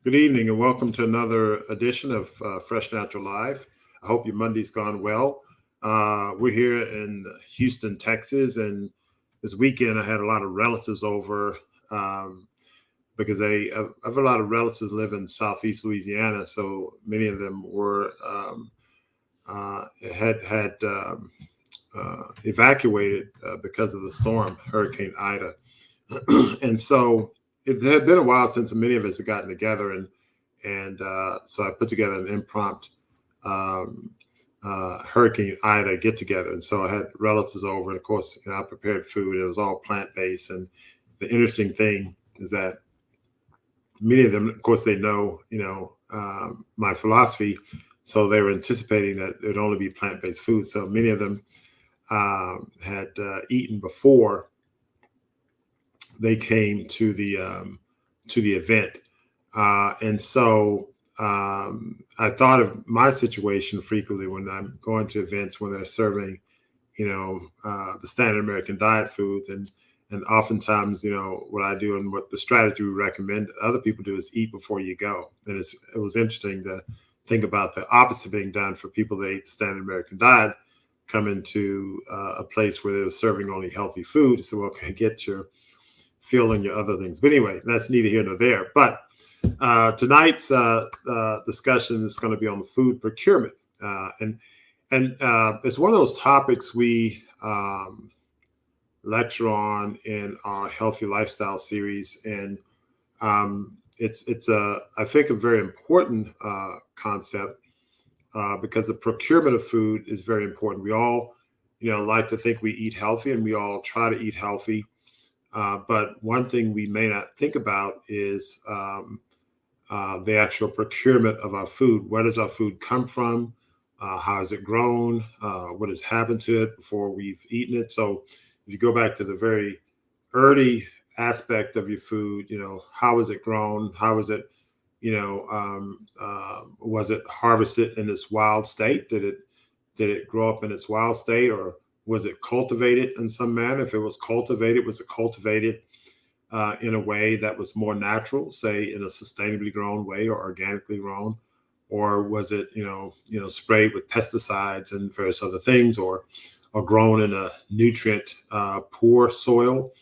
Good evening and welcome to another edition of Fresh Natural Live. I hope your Monday's gone well. We're here in Houston, Texas, and this weekend I had a lot of relatives over because I have a lot of relatives live in Southeast Louisiana, so many of them were had evacuated because of the storm, Hurricane Ida. And so it had been a while since many of us had gotten together, and so I put together an impromptu um, Hurricane Ida get together. And so I had relatives over, and of course, I prepared food. It was all plant based, and the interesting thing is that many of them, of course, they know my philosophy, so they were anticipating that it would only be plant based food. So many of them had eaten before they came to the event, and so I thought of my situation frequently when I'm going to events when they're serving, the standard American diet foods, and oftentimes, what I do and what the strategy we recommend other people do is eat before you go. And it was interesting to think about the opposite being done for people that eat the standard American diet, come into a place where they're serving only healthy food. So, okay, get your fill in your other things. But anyway, that's neither here nor there. But tonight's discussion is going to be on food procurement, and it's one of those topics we lecture on in our healthy lifestyle series, and it's I think a very important concept because the procurement of food is very important. We all like to think we eat healthy, and we all try to eat healthy. But one thing we may not think about is the actual procurement of our food. Where does our food come from? How is it grown? What has happened to it before we've eaten it? So if you go back to the very early aspect of your food, how was it grown? How was it, was it harvested in its wild state? Did it grow up in its wild state, or was it cultivated in some manner? If it was cultivated, was it cultivated in a way that was more natural, say in a sustainably grown way or organically grown? Or was it, sprayed with pesticides and various other things, or grown in a nutrient poor soil?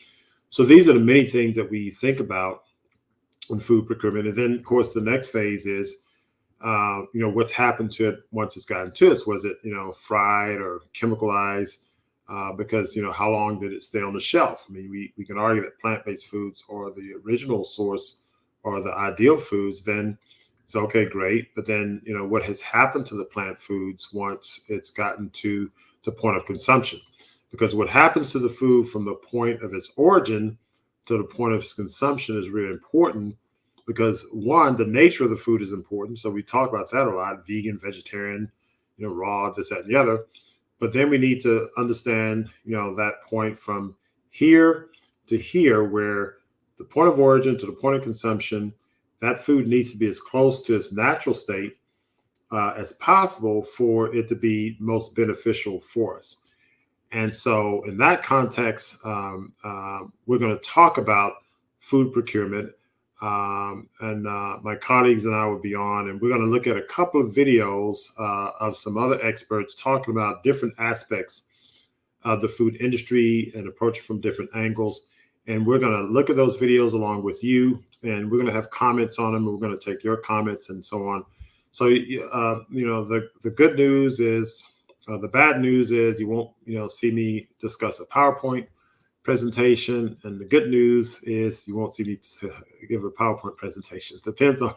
So these are the many things that we think about in food procurement. And then, of course, the next phase is, what's happened to it once it's gotten to us. Was it, fried or chemicalized? Because, how long did it stay on the shelf? I mean, we can argue that plant-based foods are the original source or the ideal foods. Then it's okay, great. But then, what has happened to the plant foods once it's gotten to the point of consumption? Because what happens to the food from the point of its origin to the point of its consumption is really important, because one, the nature of the food is important. So we talk about that a lot: vegan, vegetarian, raw, this, that, and the other. But then we need to understand, that point from here to here, where the point of origin to the point of consumption, that food needs to be as close to its natural state as possible for it to be most beneficial for us. And so in that context, we're going to talk about food procurement. And my colleagues and I will be on, and we're going to look at a couple of videos of some other experts talking about different aspects of the food industry and approach it from different angles. And we're going to look at those videos along with you, and we're going to have comments on them. And we're going to take your comments and so on. So, the good news is, the bad news is you won't, see me discuss a PowerPoint presentation, and the good news is you won't see me give a PowerPoint presentation. It depends on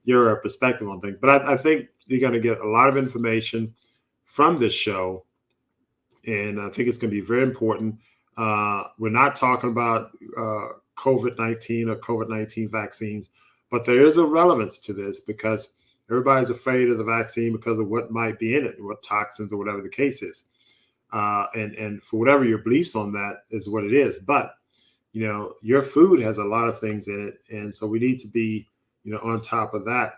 your perspective on things. But I think you're going to get a lot of information from this show, and I think it's going to be very important. We're not talking about COVID-19 or COVID-19 vaccines, but there is a relevance to this because everybody's afraid of the vaccine because of what might be in it, what toxins or whatever the case is. And for whatever your beliefs on that is what it is. But, your food has a lot of things in it. And so we need to be, on top of that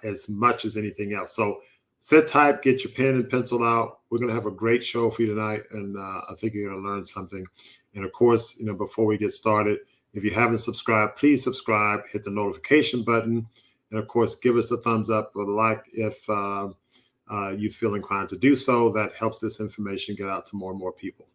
as much as anything else. So sit tight, get your pen and pencil out. We're going to have a great show for you tonight. And I think you're going to learn something. And of course, before we get started, If you haven't subscribed, please subscribe, hit the notification button, and of course, give us a thumbs up or a like if you feel inclined to do so. That helps this information get out to more and more people.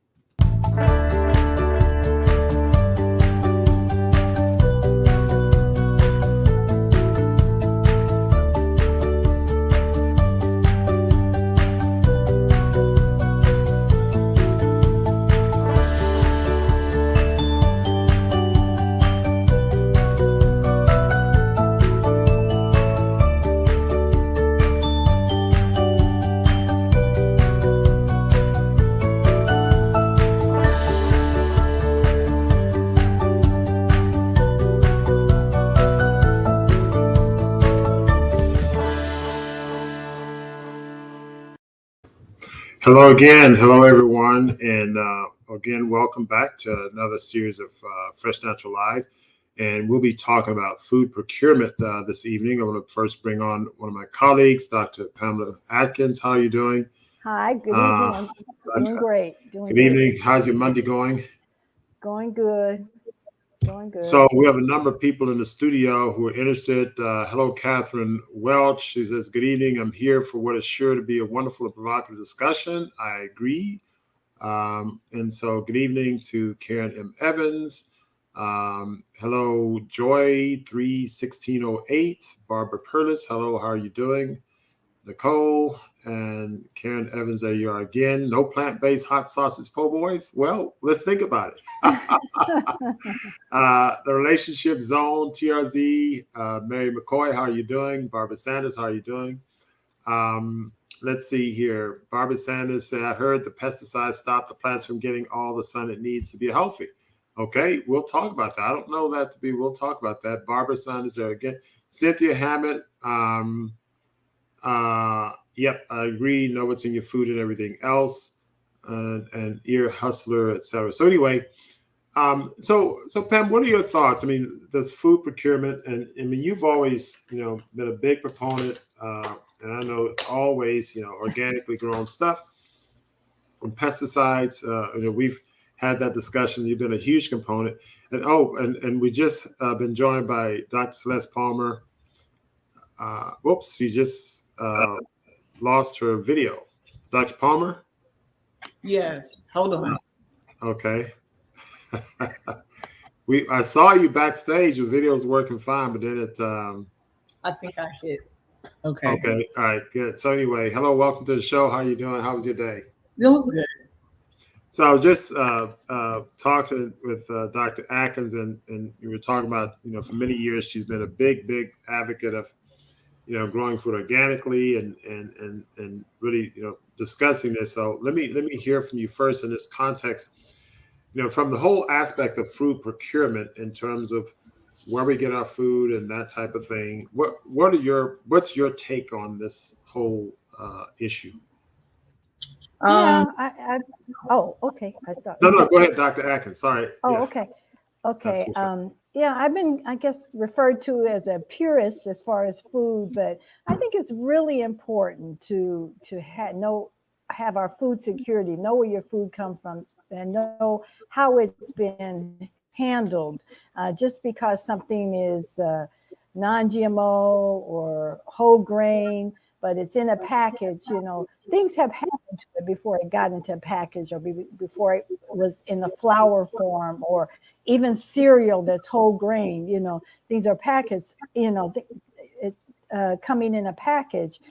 Hello again. Hello, everyone. And again, welcome back to another series of Fresh Natural Live. And we'll be talking about food procurement this evening. I want to first bring on one of my colleagues, Dr. Pamela Atkins. How are you doing? Hi, good evening. I'm doing great. Good evening. How's your Monday going? Going good. Going good. So we have a number of people in the studio who are interested. Hello, Catherine Welch. She says, good evening. I'm here for what is sure to be a wonderful and provocative discussion. I agree. And so good evening to Karen M. Evans. Hello, Joy 31608. Barbara Perlis. Hello, how are you doing? Nicole and Karen Evans, there you are again. No plant-based hot sausage po' boys? Well, let's think about it. The Relationship Zone, TRZ, Mary McCoy, how are you doing? Barbara Sanders, how are you doing? Let's see here. Barbara Sanders said, I heard the pesticides stop the plants from getting all the sun it needs to be healthy. Okay, we'll talk about that. I don't know that to be, we'll talk about that. Barbara Sanders there again. Cynthia Hammett, yep, I agree. Know what's in your food and everything else, and ear hustler, etc. So anyway, so Pam, what are your thoughts? I mean, does food procurement, and I mean, you've always, been a big proponent, and I know it's always, organically grown stuff, and pesticides. We've had that discussion. You've been a huge component, and we just been joined by Dr. Celeste Palmer. Whoops, she just lost her video. Dr. Palmer? Yes, hold on. Okay. I saw you backstage. Your video was working fine, but then it I think I hit. Okay. Okay. All right, good. So anyway, hello, welcome to the show. How are you doing? How was your day? It was good. So I was just talking with Dr. Atkins, and we were talking about, for many years she's been a big advocate of growing food organically and really, discussing this. So let me hear from you first in this context, from the whole aspect of food procurement in terms of where we get our food and that type of thing. What's your take on this whole issue? Yeah, okay. I thought. No, go ahead, Dr. Atkins. Sorry. Oh, yeah. Okay. Yeah, I've been, I guess, referred to as a purist as far as food, but I think it's really important to have our food security, know where your food comes from, and know how it's been handled. Just because something is non-GMO or whole grain, but it's in a package, things have happened to it before it got into a package, or before it was in the flour form, or even cereal that's whole grain. These are packets, coming in a package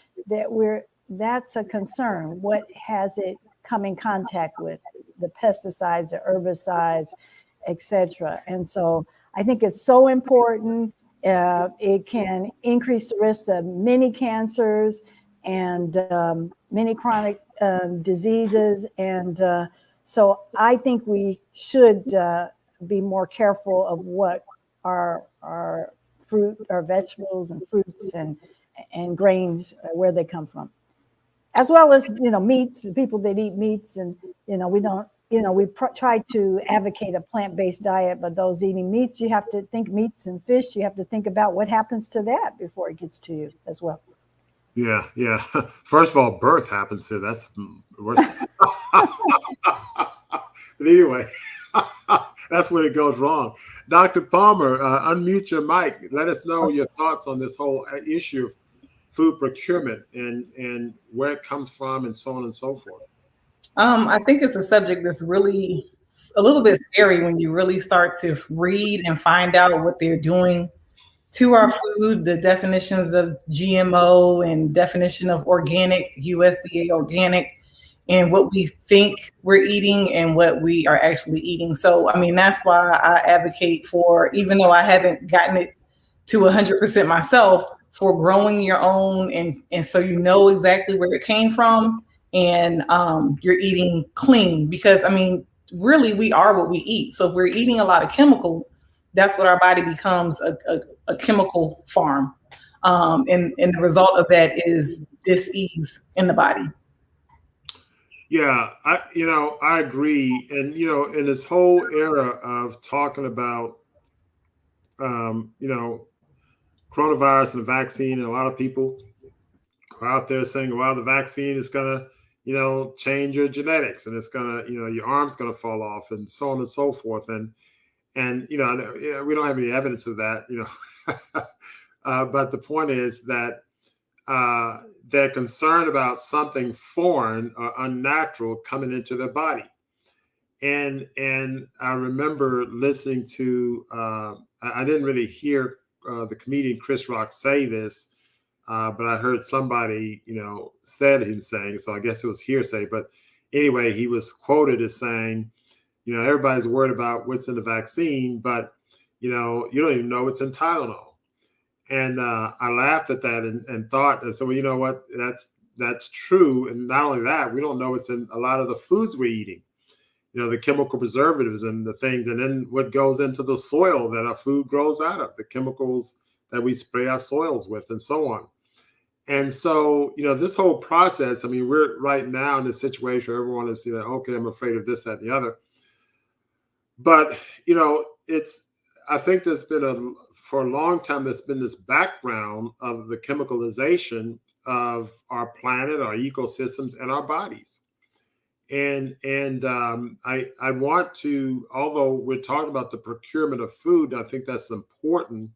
that's a concern. What has it come in contact with? The pesticides, the herbicides, etc. And so I think it's so important. It can increase the risk of many cancers and many chronic diseases. And so I think we should be more careful of what our fruit, our vegetables and fruits and grains, where they come from, as well as, meats, people that eat meats. And, we don't, we try to advocate a plant-based diet, but those eating meats, you have to think meats and fish. You have to think about what happens to that before it gets to you as well. Yeah. First of all, birth happens to that's worse. But anyway, That's when it goes wrong. Dr. Palmer, unmute your mic. Let us know your thoughts on this whole issue of food procurement and where it comes from and so on and so forth. I think it's a subject that's really a little bit scary when you really start to read and find out what they're doing to our food, the definitions of GMO and definition of organic, USDA organic, and what we think we're eating and what we are actually eating. So, I mean, that's why I advocate for, even though I haven't gotten it to 100% myself, for growing your own, and so you know exactly where it came from, and you're eating clean, because I mean, really, we are what we eat. So if we're eating a lot of chemicals, that's what our body becomes, a chemical farm. And the result of that is dis-ease in the body. Yeah, I agree. And, in this whole era of talking about, coronavirus and the vaccine, and a lot of people are out there saying, well, the vaccine is going to, change your genetics, and it's going to, your arm's going to fall off, and so on and so forth. And we don't have any evidence of that, but the point is that they're concerned about something foreign or unnatural coming into their body. And I remember listening to, I didn't really hear the comedian Chris Rock say this, but I heard somebody, said him saying, so I guess it was hearsay. But anyway, he was quoted as saying, everybody's worried about what's in the vaccine, but, you don't even know what's in Tylenol. And I laughed at that and thought, and so, well, you know what, that's true. And not only that, we don't know what's in a lot of the foods we're eating, the chemical preservatives and the things, and then what goes into the soil that our food grows out of, the chemicals that we spray our soils with, and so on. And so, this whole process, I mean, we're right now in this situation where everyone is, okay, I'm afraid of this, that, and the other. But, I think for a long time, there's been this background of the chemicalization of our planet, our ecosystems, and our bodies. And I want to, although we're talking about the procurement of food, I think that's important.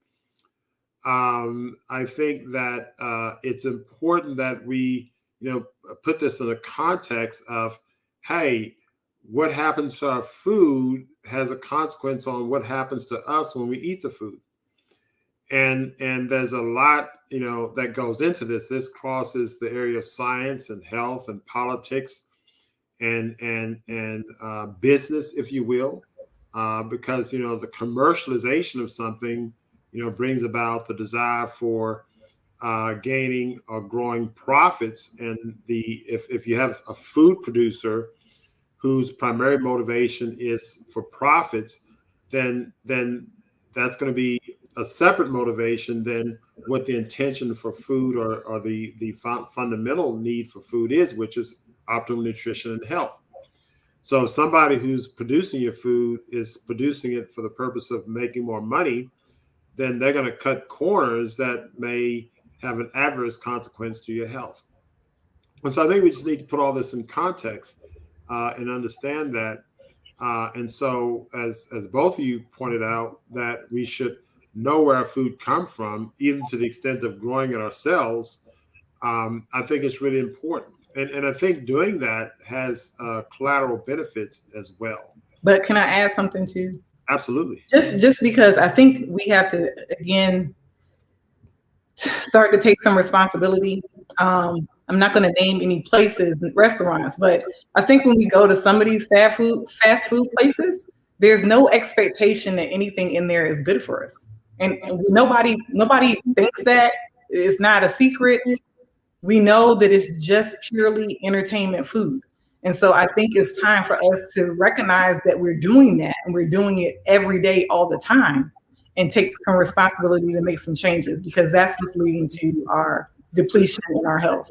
I think that it's important that we, put this in a context of, hey, what happens to our food has a consequence on what happens to us when we eat the food. And there's a lot, that goes into this. This crosses the area of science and health and politics and business, if you will, because, the commercialization of something, brings about the desire for gaining or growing profits. And if you have a food producer whose primary motivation is for profits, then that's going to be a separate motivation than what the intention for food or the fundamental need for food is, which is optimal nutrition and health. So somebody who's producing your food is producing it for the purpose of making more money, then they're going to cut corners that may have an adverse consequence to your health. And so I think we just need to put all this in context and understand that. And so, as both of you pointed out, that we should know where our food comes from, even to the extent of growing it ourselves. I think it's really important. And I think doing that has collateral benefits as well. But can I add something too? Absolutely. Just because I think we have to, again, start to take some responsibility. I'm not going to name any places and restaurants, but I think when we go to some of these fast food places, there's no expectation that anything in there is good for us. And nobody thinks that. It's not a secret. We know that it's just purely entertainment food. And so I think it's time for us to recognize that we're doing that, and we're doing it every day, all the time, and take some responsibility to make some changes, because that's what's leading to our depletion in our health.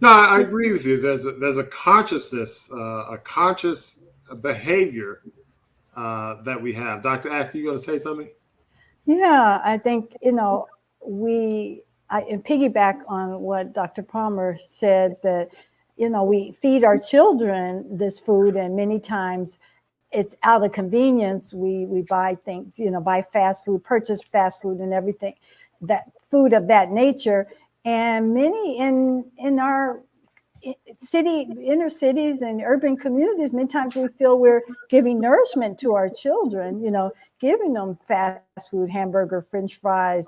No, I agree with you. There's a consciousness, a conscious behavior that we have. Dr. Axe, you going to say something? Yeah, I think, I piggyback on what Dr. Palmer said, that, we feed our children this food, and many times it's out of convenience. We buy things, buy fast food, purchase fast food and everything, that food of that nature. And many in our inner cities and urban communities, many times we feel we're giving nourishment to our children, giving them fast food, hamburger, French fries,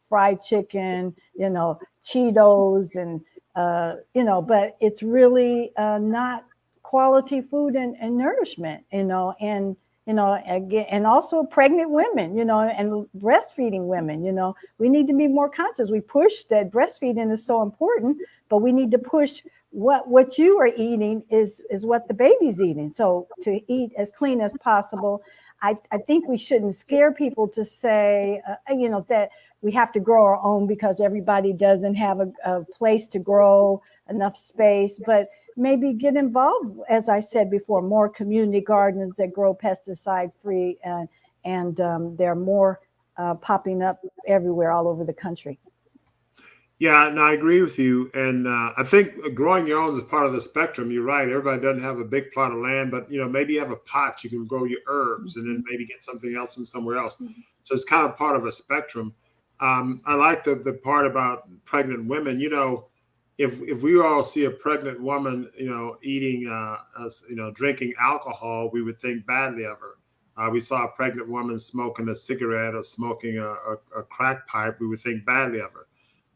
fried chicken, Cheetos, and but it's really not quality food and nourishment, and again, and also pregnant women, and breastfeeding women, we need to be more conscious. We push that breastfeeding is so important, but we need to push what you are eating is what the baby's eating. So to eat as clean as possible. I think we shouldn't scare people to say, that we have to grow our own because everybody doesn't have a place to grow, enough space, but maybe get involved, as I said before, more community gardens that grow pesticide free, and there are more popping up everywhere all over the country. Yeah, and I agree with you. And I think growing your own is part of the spectrum. You're right. Everybody doesn't have a big plot of land, but maybe you have a pot, you can grow your herbs and then maybe get something else from somewhere else. So it's kind of part of a spectrum. I like the part about pregnant women. If we all see a pregnant woman, eating, drinking alcohol, we would think badly of her. We saw a pregnant woman smoking a cigarette or smoking a crack pipe, we would think badly of her.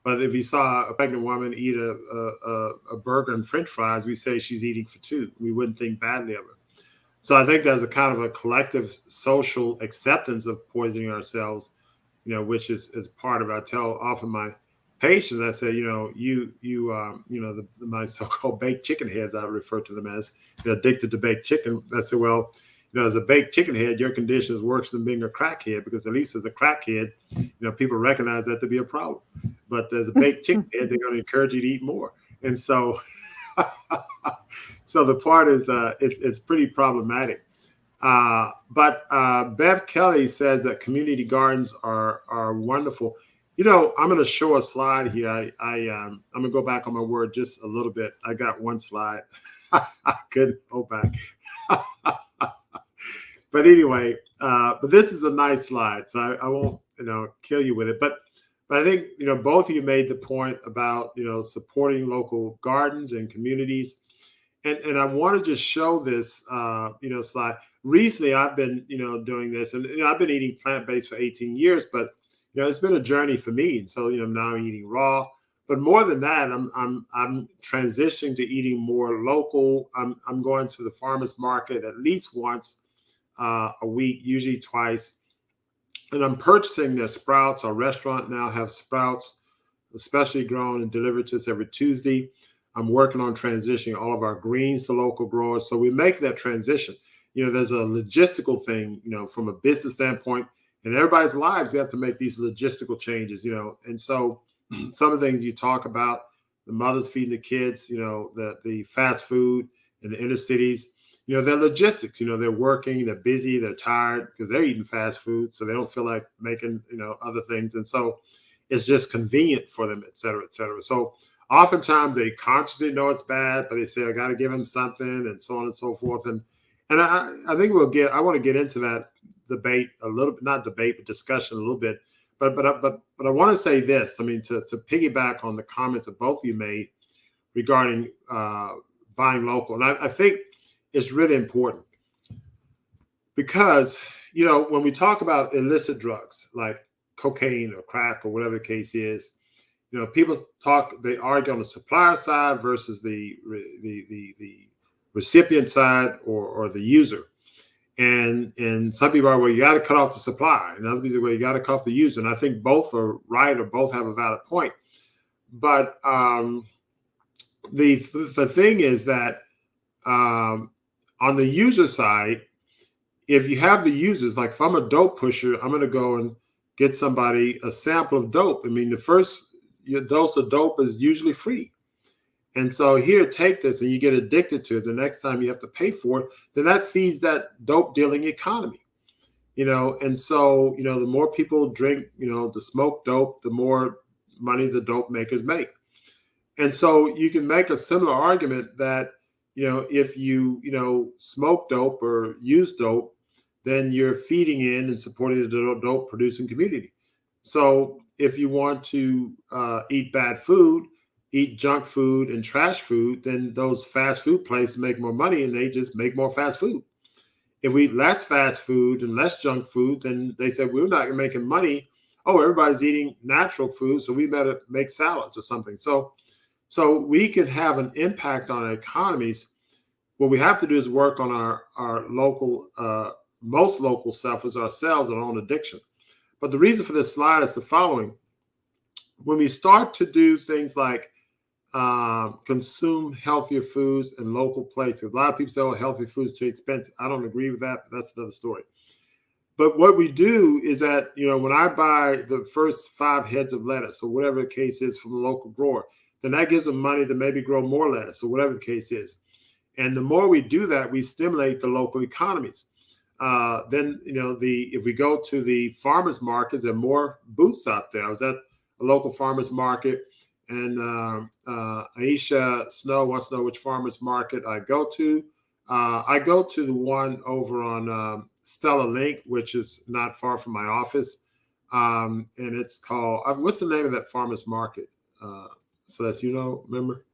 But if you saw a pregnant woman eat a burger and French fries, we say she's eating for two. We wouldn't think badly of her. So I think there's a kind of a collective social acceptance of poisoning ourselves, which is part of it. I tell often my patients, I say, my so-called baked chicken heads, I refer to them as, they're addicted to baked chicken. I say, well, as a baked chicken head, your condition is worse than being a crackhead, because at least as a crackhead, people recognize that to be a problem. But as a baked chicken head, they're going to encourage you to eat more. And so, so the part is pretty problematic. But Bev Kelly says that community gardens are wonderful. I'm going to show a slide here. I'm going to go back on my word just a little bit. I got one slide. I couldn't go back. But anyway, but this is a nice slide, so I won't, kill you with it. But I think, both of you made the point about, supporting local gardens and communities. And I want to just show this, slide. Recently, I've been, doing this, and I've been eating plant-based for 18 years, but, it's been a journey for me. And so, now I'm eating raw. But more than that, I'm transitioning to eating more local. I'm going to the farmers market at least once a week, usually twice. And I'm purchasing their sprouts. Our restaurant now have sprouts, especially grown and delivered to us every Tuesday. I'm working on transitioning all of our greens to local growers. So we make that transition. There's a logistical thing, from a business standpoint. In everybody's lives, you have to make these logistical changes, And so some of the things you talk about, the mothers feeding the kids, the fast food in the inner cities, their logistics, they're working, they're busy, they're tired because they're eating fast food. So they don't feel like making, other things. And so it's just convenient for them, et cetera, et cetera. So oftentimes they consciously know it's bad, but they say, I got to give them something, and so on and so forth. And I think I want to get into that debate a little bit, not debate, but discussion a little bit. But I want to say this, to piggyback on the comments that both of you made regarding buying local. And I think it's really important because, when we talk about illicit drugs like cocaine or crack or whatever the case is, people they argue on the supplier side versus the recipient side or the user. And some people are, well, you got to cut off the supply. And other people say, well, you got to cut off the user. And I think both are right, or both have a valid point. But the thing is that on the user side, if you have the users, like if I'm a dope pusher, I'm going to go and get somebody a sample of dope. The first dose of dope is usually free. And so here, take this, and you get addicted to it. The next time you have to pay for it, then that feeds that dope dealing economy, And so, the more people drink, the smoke dope, the more money the dope makers make. And so you can make a similar argument that, if you smoke dope or use dope, then you're feeding in and supporting the dope producing community. So if you want to eat bad food, eat junk food and trash food, then those fast food places make more money and they just make more fast food. If we eat less fast food and less junk food, then they said we're not making money. Oh, everybody's eating natural food, so we better make salads or something. So we could have an impact on our economies. What we have to do is work on our local, most local self is ourselves, our own addiction. But the reason for this slide is the following. When we start to do things like consume healthier foods in local places, a lot of people say, oh, healthy food is too expensive. I don't agree with that, but that's another story. But what we do is that, when I buy the first 5 heads of lettuce or whatever the case is from a local grower, then that gives them money to maybe grow more lettuce or whatever the case is. And the more we do that, we stimulate the local economies. Then, if we go to the farmers markets, there are more booths out there. I was at a local farmers market, and Aisha Snow wants to know which farmers market I go to. I go to the one over on Stella Link, which is not far from my office. And it's called, what's the name of that farmers market? So that's, remember?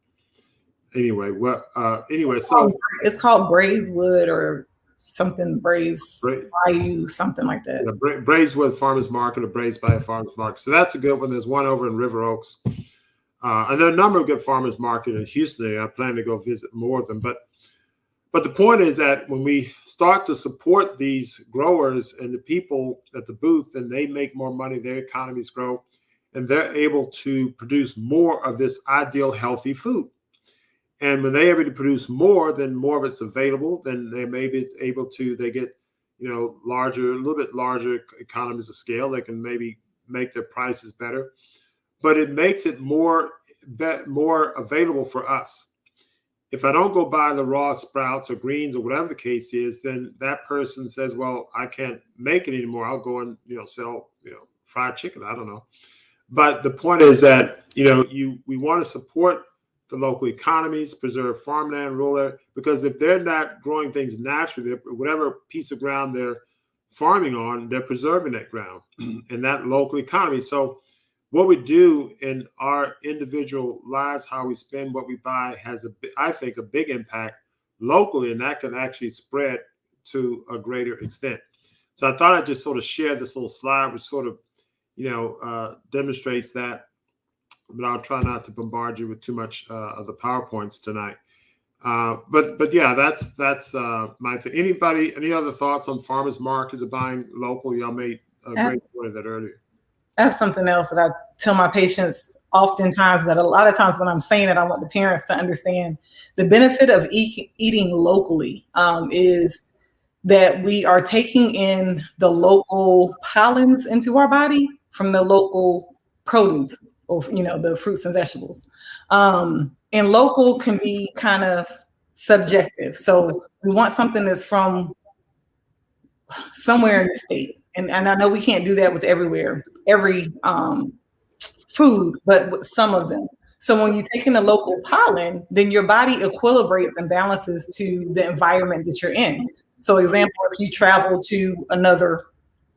Anyway, so it's called Braeswood or something, Bayou, something like that. Yeah, Braeswood Farmers Market or Braes Bayou Farmers Market. So that's a good one. There's one over in River Oaks. And there are a number of good farmers market in Houston. I plan to go visit more of them. But the point is that when we start to support these growers and the people at the booth, then they make more money, their economies grow, and they're able to produce more of this ideal healthy food. And when they're able to produce more, then more of it's available. Then they may be able to, they get, a little bit larger economies of scale. They can maybe make their prices better, but it makes it more available for us. If I don't go buy the raw sprouts or greens or whatever the case is, then that person says, well, I can't make it anymore. I'll go and, sell, fried chicken. I don't know. But the point is that, we want to support the local economies, preserve farmland, rural, because if they're not growing things naturally, whatever piece of ground they're farming on, they're preserving that ground and that local economy. So what we do in our individual lives, how we spend what we buy, has I think a big impact locally, and that can actually spread to a greater extent. So I thought I'd just sort of share this little slide, which sort of, demonstrates that. But I'll try not to bombard you with too much of the PowerPoints tonight. But yeah, that's my thing. Any other thoughts on farmers markets or buying local? Y'all made a great point of that earlier. I have something else that I tell my patients oftentimes, but a lot of times when I'm saying it, I want the parents to understand the benefit of eating locally is that we are taking in the local pollens into our body from the local produce, or the fruits and vegetables. And local can be kind of subjective. So we want something that's from somewhere in the state. And I know we can't do that with every food, but with some of them. So when you take in the local pollen, then your body equilibrates and balances to the environment that you're in. So example, if you travel to another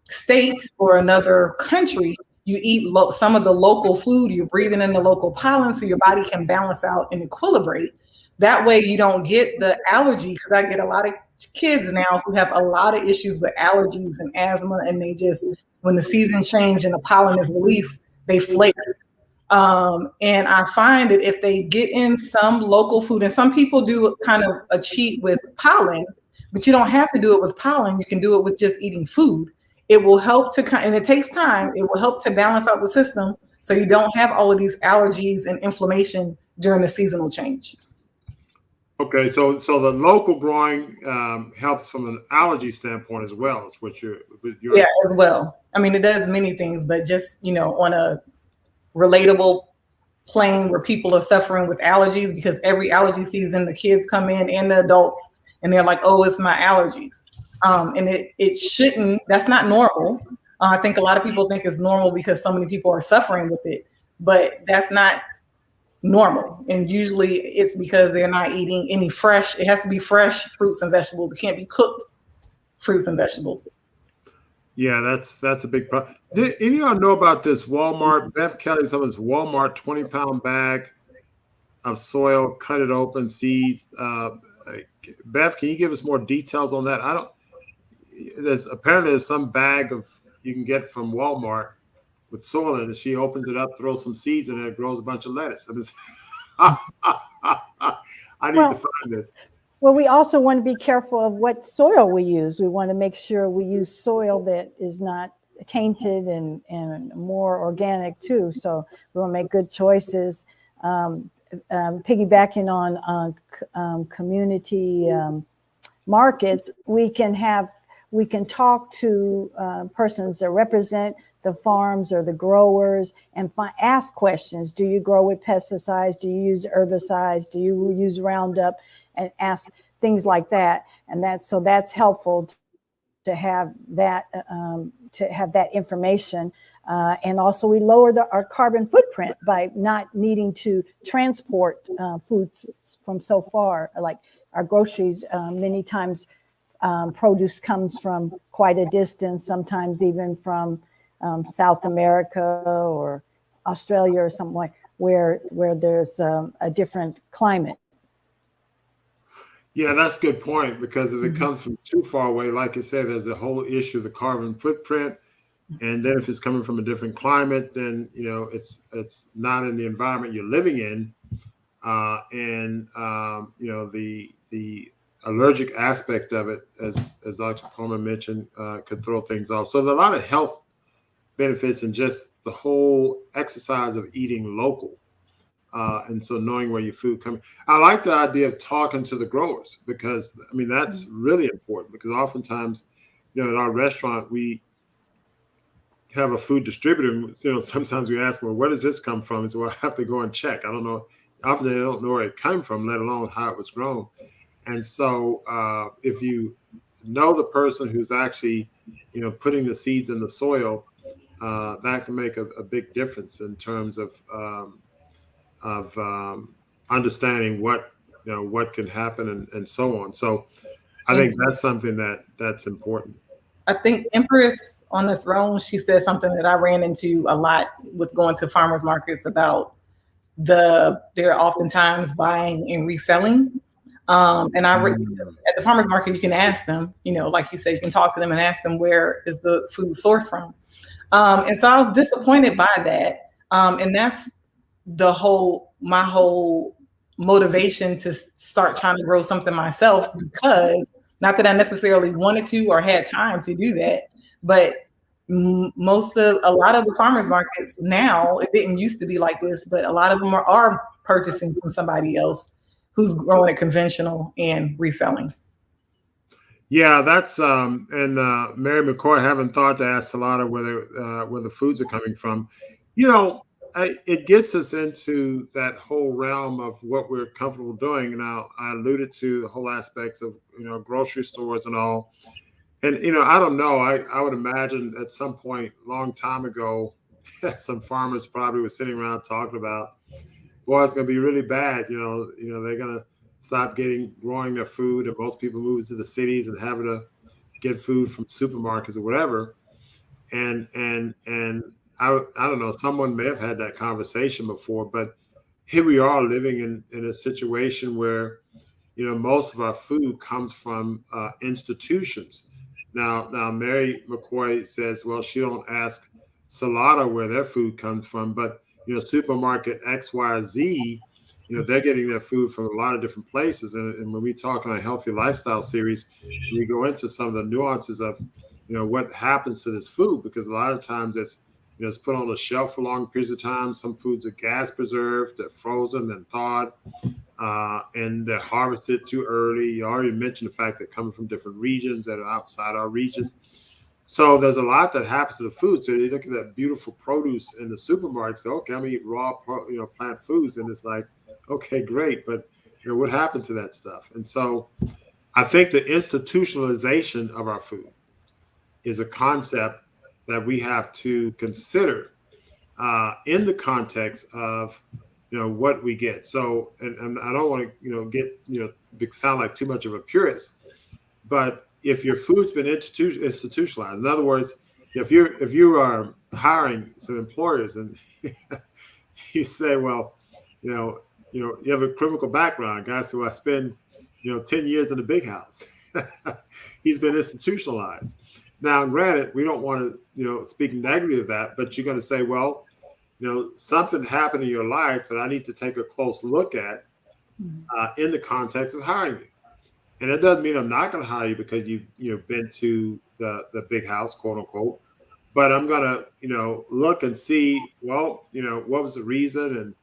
state or another country, you eat some of the local food, you're breathing in the local pollen, so your body can balance out and equilibrate. That way you don't get the allergy, because I get a lot of kids now who have a lot of issues with allergies and asthma, and they just, when the season change and the pollen is released, they flare. And I find that if they get in some local food, and some people do kind of a cheat with pollen, but you don't have to do it with pollen, you can do it with just eating food. It will help to, and it takes time, it will help to balance out the system so you don't have all of these allergies and inflammation during the seasonal change. Okay, so the local growing helps from an allergy standpoint as well. Is what you're yeah, as well. I mean, it does many things, but just on a relatable plane where people are suffering with allergies, because every allergy season the kids come in and the adults and they're like, oh, it's my allergies. And it shouldn't, that's not normal. I think a lot of people think it's normal because so many people are suffering with it, but that's not normal. And usually it's because they're not eating any fresh. It has to be fresh fruits and vegetables. It can't be cooked fruits and vegetables. Yeah, that's a big problem. Did any of y'all know about this Walmart? Beth Kelly, someone's Walmart 20-pound bag of soil, cut it open, seeds. Beth, can you give us more details on that? I don't. There's some bag of you can get from Walmart with soil in it. She opens it up, throws some seeds in it, it grows a bunch of lettuce. I mean, I need to find this. Well, we also want to be careful of what soil we use. We want to make sure we use soil that is not tainted and more organic too. So we want to make good choices. Piggybacking on community markets, we can talk to persons that represent the farms or the growers and ask questions. Do you grow with pesticides? Do you use herbicides? Do you use Roundup? And ask things like that. And that's helpful to have that information. And also we lower our carbon footprint by not needing to transport foods from so far. Like our groceries, many times produce comes from quite a distance, sometimes even from South America or Australia or somewhere where there's a different climate. Yeah, that's a good point, because if it comes from too far away, like you said, there's a whole issue of the carbon footprint. And then if it's coming from a different climate, then it's not in the environment you're living in. The allergic aspect of it, as Dr. Palmer mentioned, could throw things off. So there's a lot of health benefits in just the whole exercise of eating local. And so knowing where your food comes. I like the idea of talking to the growers, because that's really important, because oftentimes, at our restaurant, we have a food distributor. Sometimes we ask, well, where does this come from? And so I have to go and check. I don't know. Often they don't know where it came from, let alone how it was grown. And so if you know the person who's actually, putting the seeds in the soil, that can make a big difference in terms of understanding what can happen and so on. So I think that's something that's important. I think Empress on the Throne, she said something that I ran into a lot with going to farmers markets about they're oftentimes buying and reselling. At the farmers market, you can ask them, like you said, you can talk to them and ask them, where is the food sourced from? And so I was disappointed by that. And that's my whole motivation to start trying to grow something myself, because not that I necessarily wanted to or had time to do that, but a lot of the farmers markets now, it didn't used to be like this, but a lot of them are purchasing from somebody else who's growing it conventional and reselling. Yeah, that's and Mary McCoy, I haven't thought to ask Salata where the foods are coming from. It gets us into that whole realm of what we're comfortable doing. Now, I alluded to the whole aspects of grocery stores and all. And I don't know. I would imagine at some point, long time ago, some farmers probably were sitting around talking about, boy, it's going to be really bad. They're going to stop growing their food, and most people move to the cities and having to get food from supermarkets or whatever. And I don't know, someone may have had that conversation before, but here we are living in a situation where, most of our food comes from institutions. Now, Mary McCoy says, well, she don't ask Salata where their food comes from, but, supermarket X, Y, or Z, they're getting their food from a lot of different places. And when we talk on a healthy lifestyle series, we go into some of the nuances of, what happens to this food, because a lot of times it's put on a shelf for long periods of time. Some foods are gas preserved, they're frozen and thawed, and they're harvested too early. You already mentioned the fact that coming from different regions that are outside our region. So there's a lot that happens to the food. So you look at that beautiful produce in the supermarket, say, okay, I'm gonna eat raw, plant foods, and it's like, okay, great, but what happened to that stuff? And so I think the institutionalization of our food is a concept that we have to consider in the context of what we get. So, and I don't want to, get, sound like too much of a purist, but if your food's been institutionalized, in other words, if you are hiring some employers and you say, well, you have a criminal background, guy said, well, I spend, 10 years in the big house. He's been institutionalized. Now, granted, we don't want to, speak negatively of that, but you're going to say, well, something happened in your life that I need to take a close look at in the context of hiring you. And it doesn't mean I'm not going to hire you because you've been to the big house, quote unquote. But I'm going to, look and see, well, what was the reason and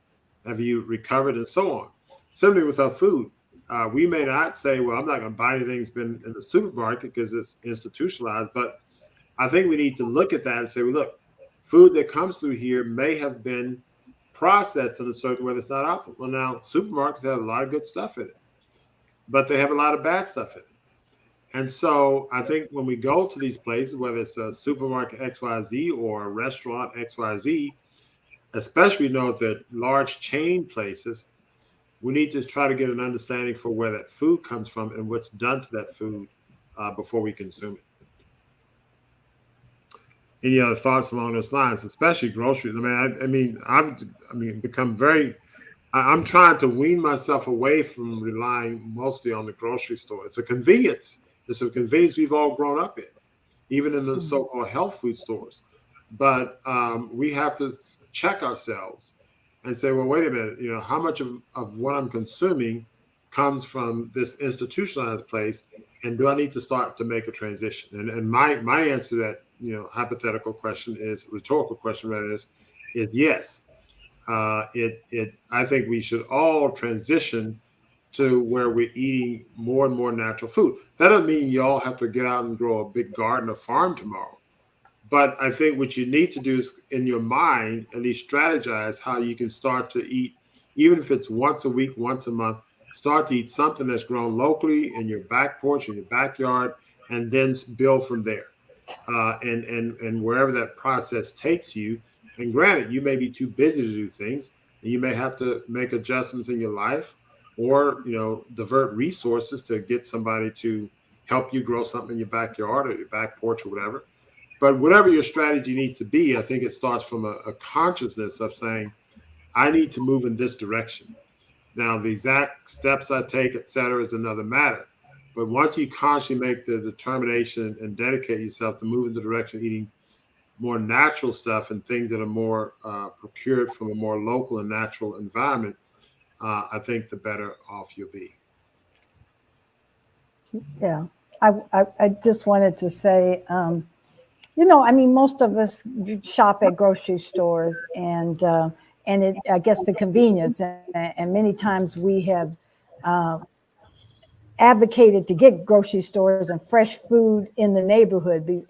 have you recovered and so on. Similarly with our food. We may not say, well, I'm not going to buy anything that's been in the supermarket because it's institutionalized. But I think we need to look at that and say, well, look, food that comes through here may have been processed in a certain way that's not optimal. Well, now, supermarkets have a lot of good stuff in it, but they have a lot of bad stuff in it. And so I think when we go to these places, whether it's a supermarket XYZ or a restaurant XYZ, especially note that large chain places, we need to try to get an understanding for where that food comes from and what's done to that food before we consume it. Any other thoughts along those lines, especially groceries? I've become very. I'm trying to wean myself away from relying mostly on the grocery store. It's a convenience. It's a convenience we've all grown up in, even in the so-called health food stores. But we have to check ourselves and say, well, wait a minute, how much of what I'm consuming comes from this institutionalized place, and do I need to start to make a transition? And my answer to that, hypothetical question rhetorical question rather is yes. I think we should all transition to where we're eating more and more natural food. That doesn't mean you all have to get out and grow a big garden or farm tomorrow. But I think what you need to do is, in your mind, at least strategize how you can start to eat, even if it's once a week, once a month, start to eat something that's grown locally in your back porch, in your backyard, and then build from there. And wherever that process takes you. And granted, you may be too busy to do things, and you may have to make adjustments in your life or, divert resources to get somebody to help you grow something in your backyard or your back porch or whatever. But whatever your strategy needs to be, I think it starts from a consciousness of saying, I need to move in this direction. Now, the exact steps I take, et cetera, is another matter. But once you consciously make the determination and dedicate yourself to move in the direction of eating more natural stuff and things that are more procured from a more local and natural environment, I think the better off you'll be. Yeah, I just wanted to say, most of us shop at grocery stores and I guess the convenience, and many times we have advocated to get grocery stores and fresh food in the neighborhood.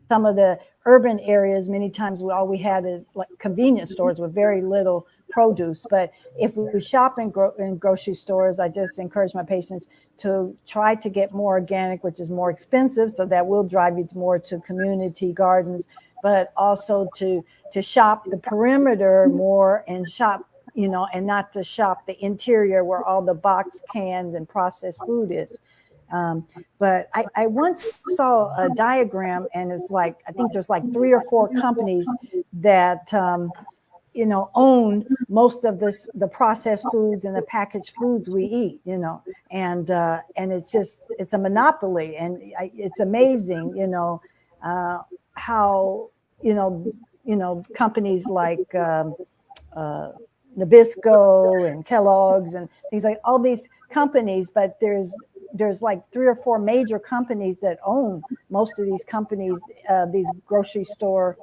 Some of the urban areas, many times all we had is like convenience stores with very little produce. But if we shop in grocery stores, I just encourage my patients to try to get more organic, which is more expensive. So that will drive you more to community gardens, but also to shop the perimeter more and shop, and not to shop the interior where all the box canned and processed food is. But I once saw a diagram, and it's like, I think there's like 3 or 4 companies that, own most of the processed foods and the packaged foods we eat, and it's a monopoly. And it's amazing, how, companies like Nabisco and Kellogg's and things like all these companies, but there's like 3 or 4 major companies that own most of these companies, these grocery store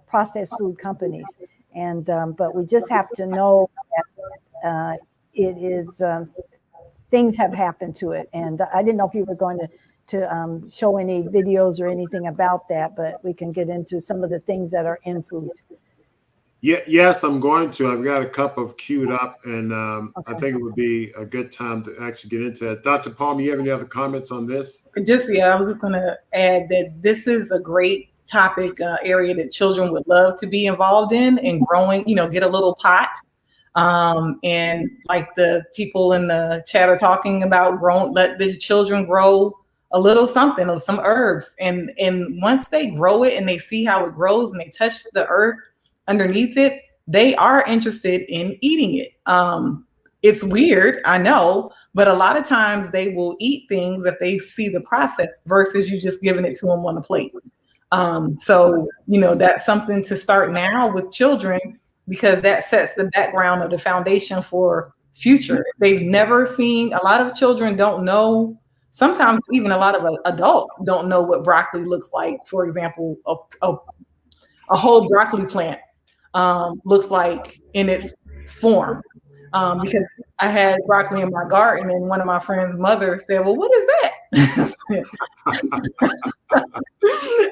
processed food companies. And but we just have to know that it is things have happened to it. And I didn't know if you were going to show any videos or anything about that, but we can get into some of the things that are in food. Yeah, yes, I'm going to. I've got a couple queued up, and okay. I think it would be a good time to actually get into it. Dr. Palmer, you have any other comments on this? I was just going to add that this is a great topic area that children would love to be involved in and growing, get a little pot And like the people in the chat are talking about let the children grow a little something, or some herbs. And once they grow it and they see how it grows and they touch the earth underneath it, they are interested in eating it. It's weird, I know, but a lot of times they will eat things if they see the process versus you just giving it to them on a plate. So, that's something to start now with children, because that sets the background of the foundation for future. They've never seen, a lot of children don't know, sometimes even a lot of adults don't know what broccoli looks like. For example, a whole broccoli plant looks like in its form. Because I had broccoli in my garden, and one of my friend's mother said, "Well, what is that?"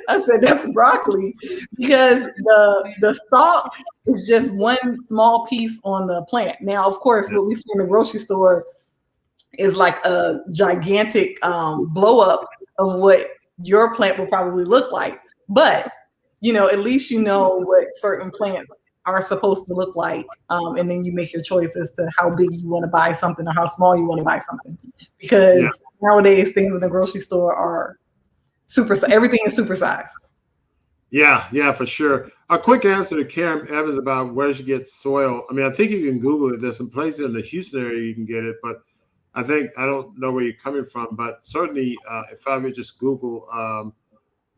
I said, "That's broccoli," because the stalk is just one small piece on the plant. Now, of course, what we see in the grocery store is like a gigantic blow up of what your plant will probably look like. But at least you know what certain plants are supposed to look like, and then you make your choice as to how big you want to buy something or how small you want to buy something, because nowadays things in the grocery store are everything is supersized. Yeah, for sure. A quick answer to Karen Evans about where she gets soil. I mean, I think you can Google it. There's some places in the Houston area you can get it, but I don't know where you're coming from, but certainly if I would just Google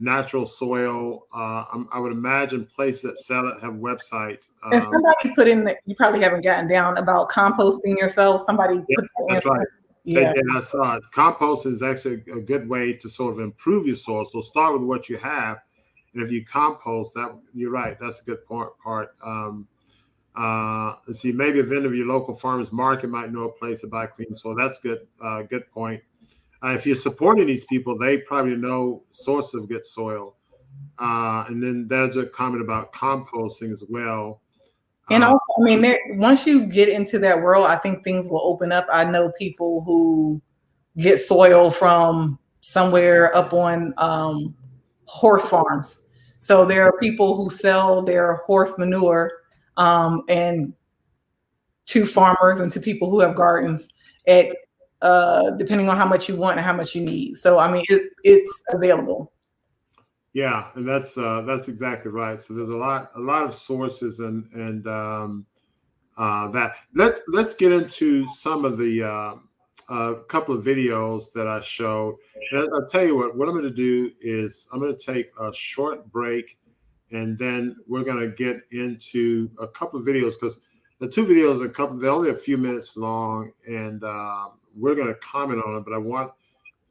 natural soil, I would imagine places that sell it have websites. And somebody put in that, you probably haven't gotten down, about composting yourself. Somebody put the that's answer. right. Yeah, I saw it. Compost is actually a good way to sort of improve your soil. So start with what you have, and if you compost, that you're right. That's a good part. Let's see, maybe a vendor of your local farmers market might know a place to buy clean soil. That's good. Good point. If you're supporting these people, they probably know sources of good soil. And then there's a comment about composting as well. And also, I mean, once you get into that world, I think things will open up. I know people who get soil from somewhere up on horse farms. So there are people who sell their horse manure and to farmers and to people who have gardens at depending on how much you want and how much you need. So I mean, it's available. Yeah, and that's exactly right. So there's a lot of sources, and that let's get into some of the couple of videos that I showed. And I'll tell you what I'm going to do is I'm going to take a short break, and then we're going to get into a couple of videos, because the two videos they're only a few minutes long, and we're going to comment on it. But I want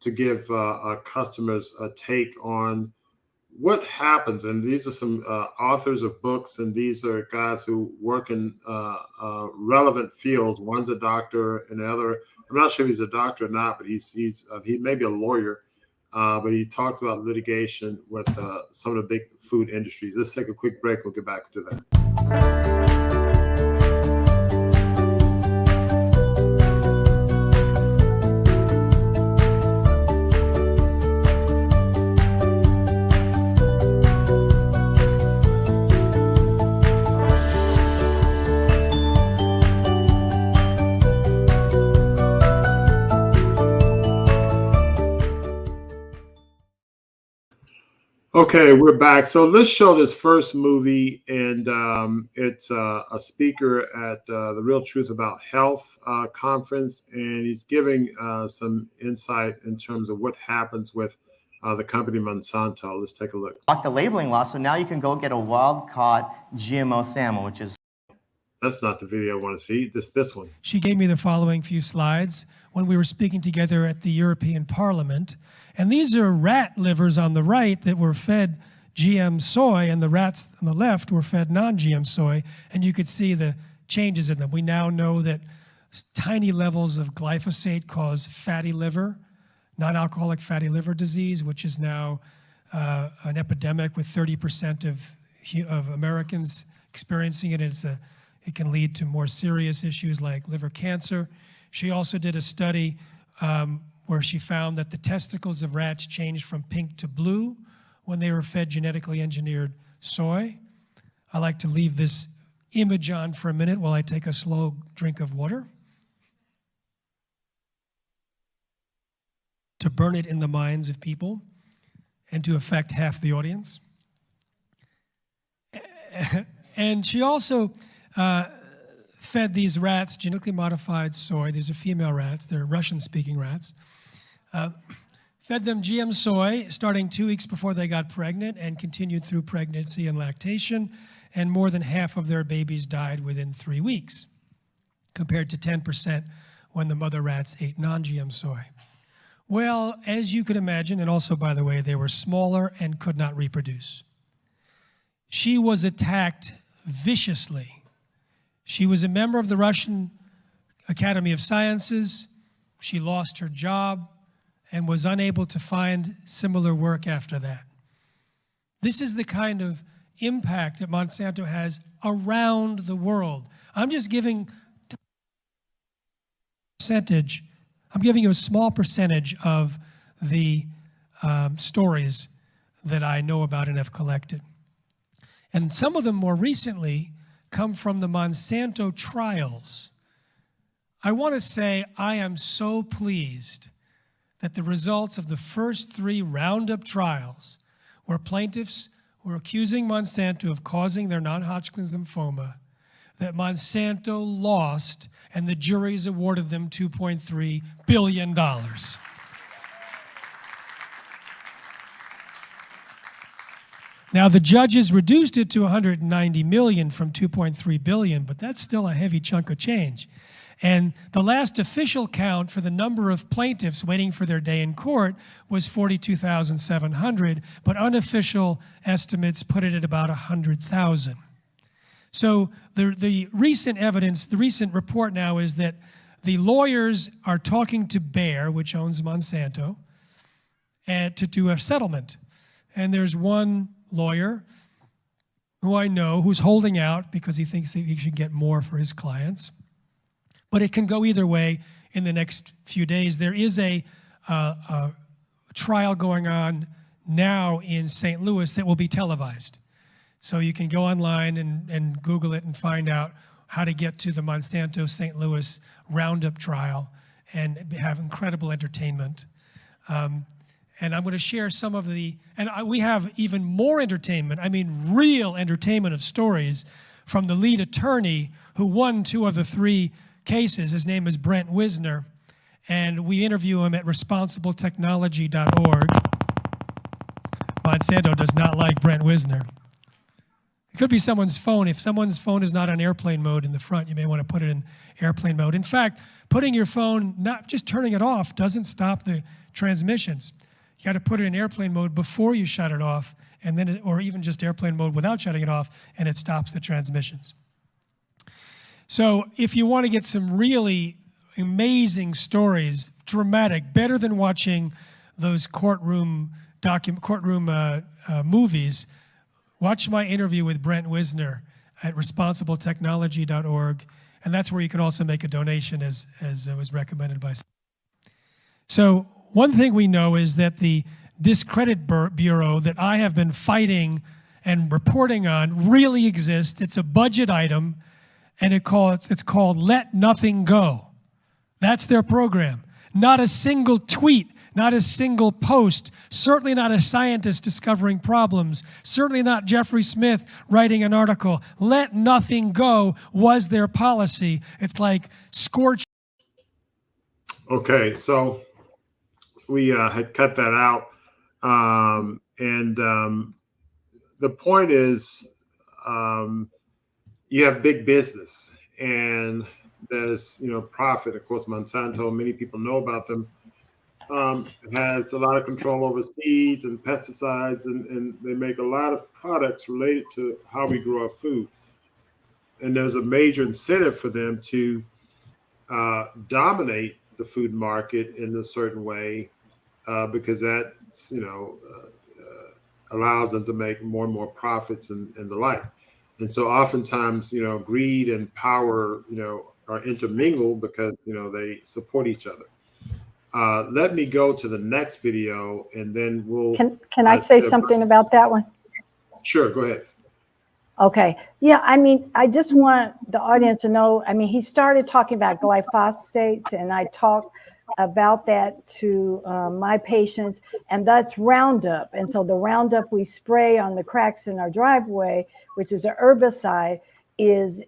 to give our customers a take on what happens. And these are some authors of books, and these are guys who work in relevant fields. One's a doctor, and the other, I'm not sure if he's a doctor or not, but he may be a lawyer, but he talks about litigation with some of the big food industries. Let's take a quick break. We'll get back to that. Okay, we're back. So let's show this first movie, and it's a speaker at the Real Truth About Health conference, and he's giving some insight in terms of what happens with the company Monsanto. Let's take a look. Block the labeling law, so now you can go get a wild-caught GMO salmon, which is... That's not the video I want to see. This one. She gave me the following few slides when we were speaking together at the European Parliament. And these are rat livers on the right that were fed GM soy, and the rats on the left were fed non-GM soy. And you could see the changes in them. We now know that tiny levels of glyphosate cause fatty liver, non-alcoholic fatty liver disease, which is now an epidemic with 30% of Americans experiencing it. It can lead to more serious issues like liver cancer. She also did a study where she found that the testicles of rats changed from pink to blue when they were fed genetically engineered soy. I like to leave this image on for a minute while I take a slow drink of water to burn it in the minds of people and to affect half the audience. And she also fed these rats genetically modified soy. These are female rats. They're Russian-speaking rats. Fed them GM soy starting 2 weeks before they got pregnant and continued through pregnancy and lactation, and more than half of their babies died within 3 weeks, compared to 10% when the mother rats ate non-GM soy. Well, as you could imagine, and also, by the way, they were smaller and could not reproduce. She was attacked viciously. She was a member of the Russian Academy of Sciences. She lost her job and was unable to find similar work after that. This is the kind of impact that Monsanto has around the world. I'm just giving percentage. I'm giving you a small percentage of the stories that I know about and have collected. And some of them more recently come from the Monsanto trials. I want to say I am so pleased that the results of the first 3 Roundup trials, where plaintiffs were accusing Monsanto of causing their non-Hodgkin's lymphoma, that Monsanto lost and the juries awarded them $2.3 billion. Now, the judges reduced it to $190 million from $2.3 billion, but that's still a heavy chunk of change. And the last official count for the number of plaintiffs waiting for their day in court was 42,700, but unofficial estimates put it at about 100,000. So the recent evidence, the recent report now is that the lawyers are talking to Bayer, which owns Monsanto, and to do a settlement. And there's one lawyer who I know who's holding out because he thinks that he should get more for his clients. But it can go either way in the next few days. There is a trial going on now in St. Louis that will be televised. So you can go online and Google it and find out how to get to the Monsanto St. Louis Roundup trial and have incredible entertainment. And I'm going to share some of we have even more entertainment, I mean real entertainment of stories from the lead attorney who won 2 of the 3 cases. His name is Brent Wisner, and we interview him at responsibletechnology.org. Monsanto does not like Brent Wisner. It could be someone's phone. If someone's phone is not on airplane mode in the front, you may want to put it in airplane mode. In fact, putting your phone, not just turning it off, doesn't stop the transmissions. You got to put it in airplane mode before you shut it off, and then or even just airplane mode without shutting it off, and it stops the transmissions. So if you want to get some really amazing stories, dramatic, better than watching those courtroom movies, watch my interview with Brent Wisner at responsibletechnology.org, and that's where you can also make a donation as was recommended by. So one thing we know is that the Discredit Bureau that I have been fighting and reporting on really exists. It's a budget item, and it's called Let Nothing Go. That's their program. Not a single tweet, not a single post, certainly not a scientist discovering problems, certainly not Jeffrey Smith writing an article. Let nothing go was their policy. It's like scorch. Okay, so we had cut that out. The point is, you have big business and there's, profit. Of course, Monsanto, many people know about them, has a lot of control over seeds and pesticides, and they make a lot of products related to how we grow our food. And there's a major incentive for them to dominate the food market in a certain way, because that, allows them to make more and more profits and the like. And so oftentimes, greed and power, are intermingled because, they support each other. Let me go to the next video and then we'll... Can I say something about that one? Sure, go ahead. Okay. Yeah. I mean, I just want the audience to know. I mean, he started talking about glyphosates, and I talked about that to my patients, and that's Roundup. And so the Roundup we spray on the cracks in our driveway, which is a herbicide, is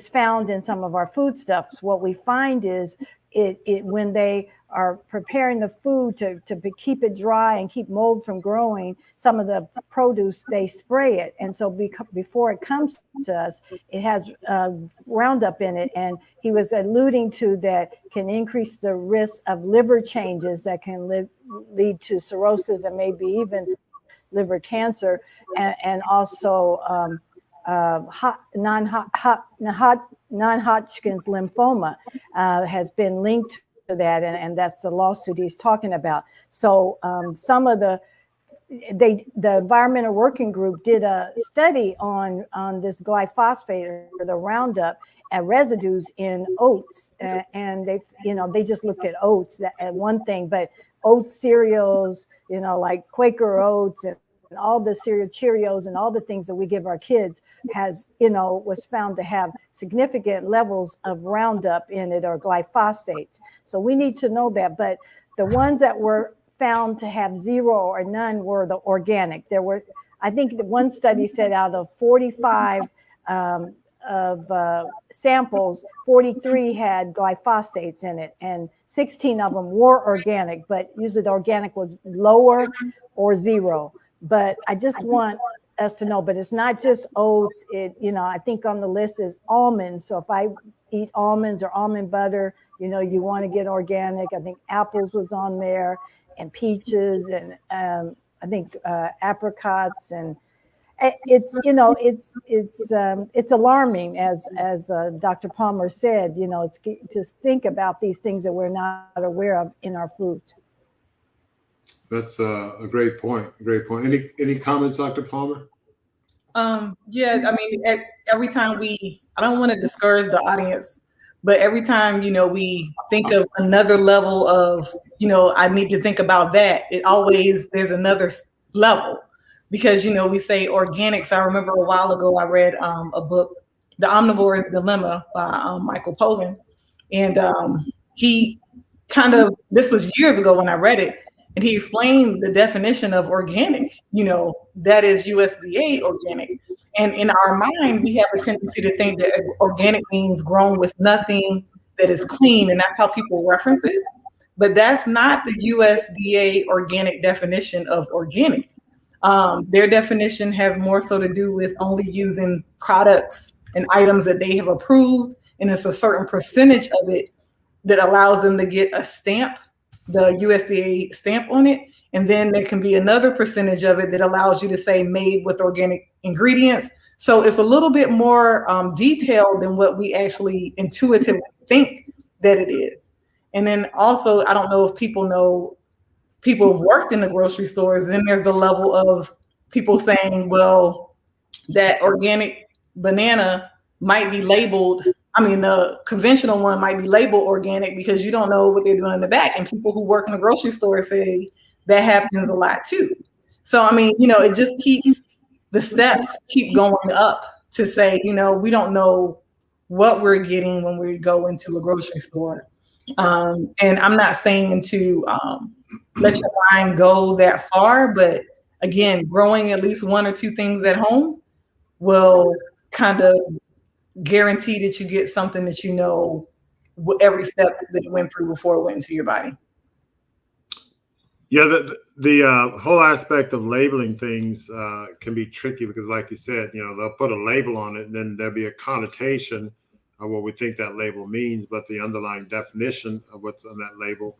found in some of our foodstuffs. What we find is it when they are preparing the food to keep it dry and keep mold from growing, some of the produce, they spray it. And so before it comes to us, it has Roundup in it. And he was alluding to that can increase the risk of liver changes that can lead to cirrhosis and maybe even liver cancer, and also non-Hodgkin's lymphoma has been linked to that, and that's the lawsuit he's talking about. So some of the environmental working group did a study on this glyphosate or the Roundup and residues in oats, and they just looked at oats at one thing, but oat cereals, like Quaker Oats and all the cereal Cheerios and all the things that we give our kids was found to have significant levels of Roundup in it, or glyphosates. So we need to know that. But the ones that were found to have zero or none were the organic. There were, I think one study said out of 45 samples, 43 had glyphosates in it, and 16 of them were organic, but usually the organic was lower or zero. But I just want us to know, but it's not just oats. I think on the list is almonds. So if I eat almonds or almond butter, you want to get organic. I think apples was on there, and peaches, and I think apricots, and it's alarming, as Dr. Palmer said. It's just think about these things that we're not aware of in our foods. That's a great point. Great point. Any comments, Dr. Palmer? Yeah, I mean, every time I don't want to discourage the audience, but every time, we think of another level of, I need to think about that, there's another level, because, we say organics. I remember a while ago, I read a book, The Omnivore's Dilemma by Michael Pollan. And he this was years ago when I read it, and he explained the definition of organic, that is USDA organic. And in our mind, we have a tendency to think that organic means grown with nothing, that is clean, and that's how people reference it. But that's not the USDA organic definition of organic. Their definition has more so to do with only using products and items that they have approved, and it's a certain percentage of it that allows them to get a stamp, the USDA stamp on it. And then there can be another percentage of it that allows you to say made with organic ingredients. So it's a little bit more detailed than what we actually intuitively think that it is. And then also, I don't know if people know, people have worked in the grocery stores, then there's the level of people saying, well, that organic banana might be labeled, the conventional one might be labeled organic because you don't know what they're doing in the back. And people who work in the grocery store say that happens a lot too. So, it just keeps, the steps keep going up to say, we don't know what we're getting when we go into a grocery store. And I'm not saying to let your mind go that far, but again, growing at least one or two things at home will kind of guarantee that you get something that every step that it went through before it went into your body. Yeah, the whole aspect of labeling things can be tricky because, like you said, they'll put a label on it, and then there'll be a connotation of what we think that label means, but the underlying definition of what's on that label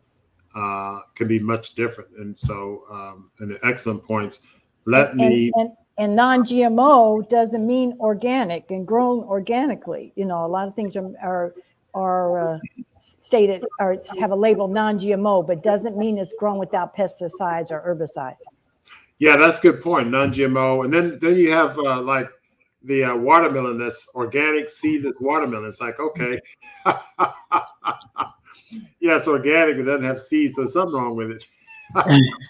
can be much different. And so, and excellent points. And non-GMO doesn't mean organic and grown organically. A lot of things are stated or have a label non-GMO, but doesn't mean it's grown without pesticides or herbicides. Yeah, that's a good point. Non-GMO, and then you have like the watermelon that's organic, seedless watermelon. It's like, okay, yeah, it's organic, but it doesn't have seeds, so there's something wrong with it.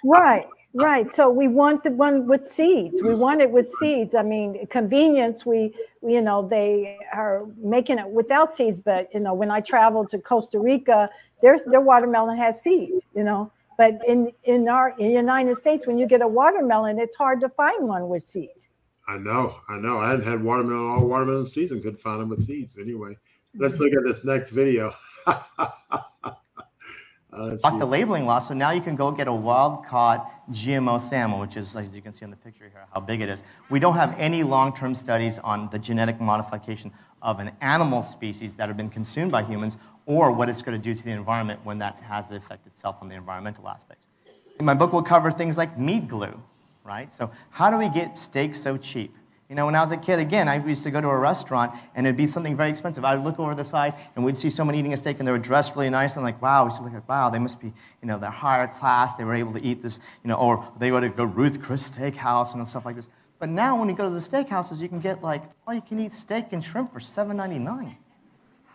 Right. Right. So we want the one with seeds. We want it with seeds. I mean, convenience, they are making it without seeds. But, when I travel to Costa Rica, their watermelon has seeds, But in the United States, when you get a watermelon, it's hard to find one with seeds. I know. I hadn't had watermelon all watermelon season. Couldn't find them with seeds. Anyway, let's look at this next video. Block the labeling law, so now you can go get a wild-caught GMO salmon, which is, as you can see on the picture here, how big it is. We don't have any long-term studies on the genetic modification of an animal species that have been consumed by humans, or what it's going to do to the environment when that has the effect itself on the environmental aspects. In my book, we'll cover things like meat glue, right? So how do we get steak so cheap? When I was a kid, again, I used to go to a restaurant, and it'd be something very expensive. I'd look over the side, and we'd see someone eating a steak, and they were dressed really nice. And I'm like, wow, we used to look like, wow, they must be, they're higher class. They were able to eat this, or they would go Ruth Chris Steakhouse and stuff like this. But now when you go to the steakhouses, you can get all-you-can-eat steak and shrimp for $7.99.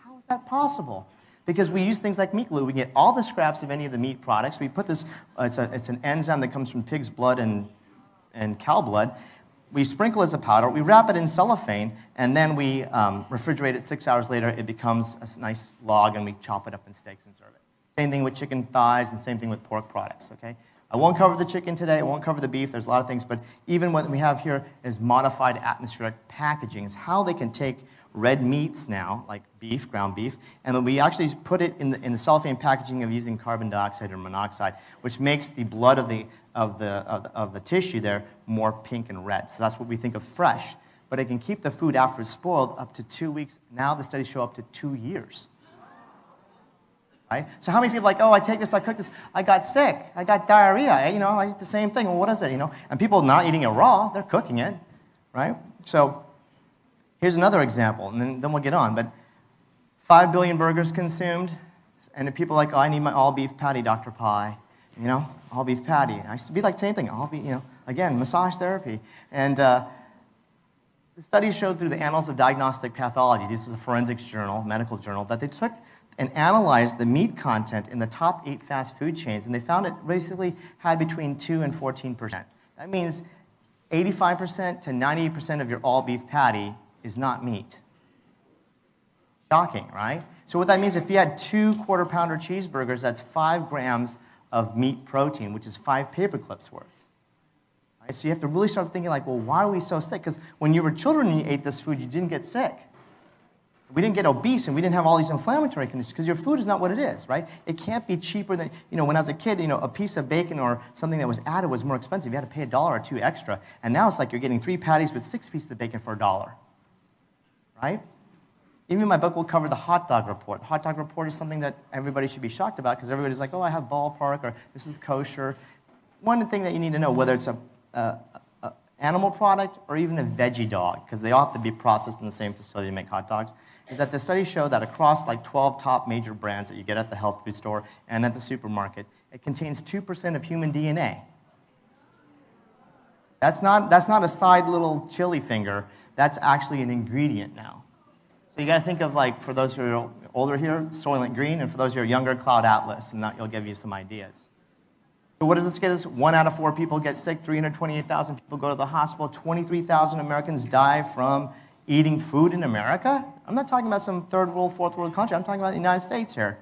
How is that possible? Because we use things like meat glue. We get all the scraps of any of the meat products. We put this, it's an enzyme that comes from pig's blood and cow blood. We sprinkle as a powder, we wrap it in cellophane, and then we refrigerate it 6 hours later. It becomes a nice log, and we chop it up in steaks and serve it. Same thing with chicken thighs, and same thing with pork products, okay? I won't cover the chicken today, I won't cover the beef, there's a lot of things, but even what we have here is modified atmospheric packaging. It's how they can take red meats now, like beef, ground beef, and then we actually put it in the cellophane packaging of using carbon dioxide or monoxide, which makes the blood of the tissue there more pink and red. So that's what we think of fresh. But it can keep the food after it's spoiled up to 2 weeks. Now the studies show up to 2 years. Right? So how many people are like, oh, I take this, I cook this, I got sick, I got diarrhea, I eat the same thing. Well, what is it, And people not eating it raw, they're cooking it, right? So here's another example, and then we'll get on. But 5 billion burgers consumed, and people are like, oh, I need my all-beef patty, Dr. Pie. All-beef patty. I used to be like the same thing. Again, massage therapy. And the studies showed through the Annals of Diagnostic Pathology, this is a forensics journal, medical journal, that they took and analyzed the meat content in the top 8 fast food chains, and they found it basically had between 2 and 14%. That means 85% to 98% of your all-beef patty is not meat. Shocking, right? So what that means, if you had 2 quarter-pounder cheeseburgers, that's 5 grams of meat protein, which is 5 paper clips worth. Right? So you have to really start thinking like, well, why are we so sick? Because when you were children and you ate this food, you didn't get sick. We didn't get obese, and we didn't have all these inflammatory conditions, because your food is not what it is, right? It can't be cheaper than, when I was a kid, a piece of bacon or something that was added was more expensive. You had to pay $1 or $2 extra. And now it's like you're getting 3 patties with 6 pieces of bacon for $1, right? Even in my book, we'll cover the hot dog report. The hot dog report is something that everybody should be shocked about, because everybody's like, oh, I have ballpark, or this is kosher. One thing that you need to know, whether it's a animal product or even a veggie dog, because they all have to be processed in the same facility to make hot dogs, is that the studies show that across 12 top major brands that you get at the health food store and at the supermarket, it contains 2% of human DNA. That's not a side little chili finger. That's actually an ingredient now. So you got to think of, for those who are older here, Soylent Green, and for those who are younger, Cloud Atlas, and that will give you some ideas. So what does this get us? 1 out of 4 people get sick, 328,000 people go to the hospital, 23,000 Americans die from eating food in America. I'm not talking about some third world, fourth world country. I'm talking about the United States here.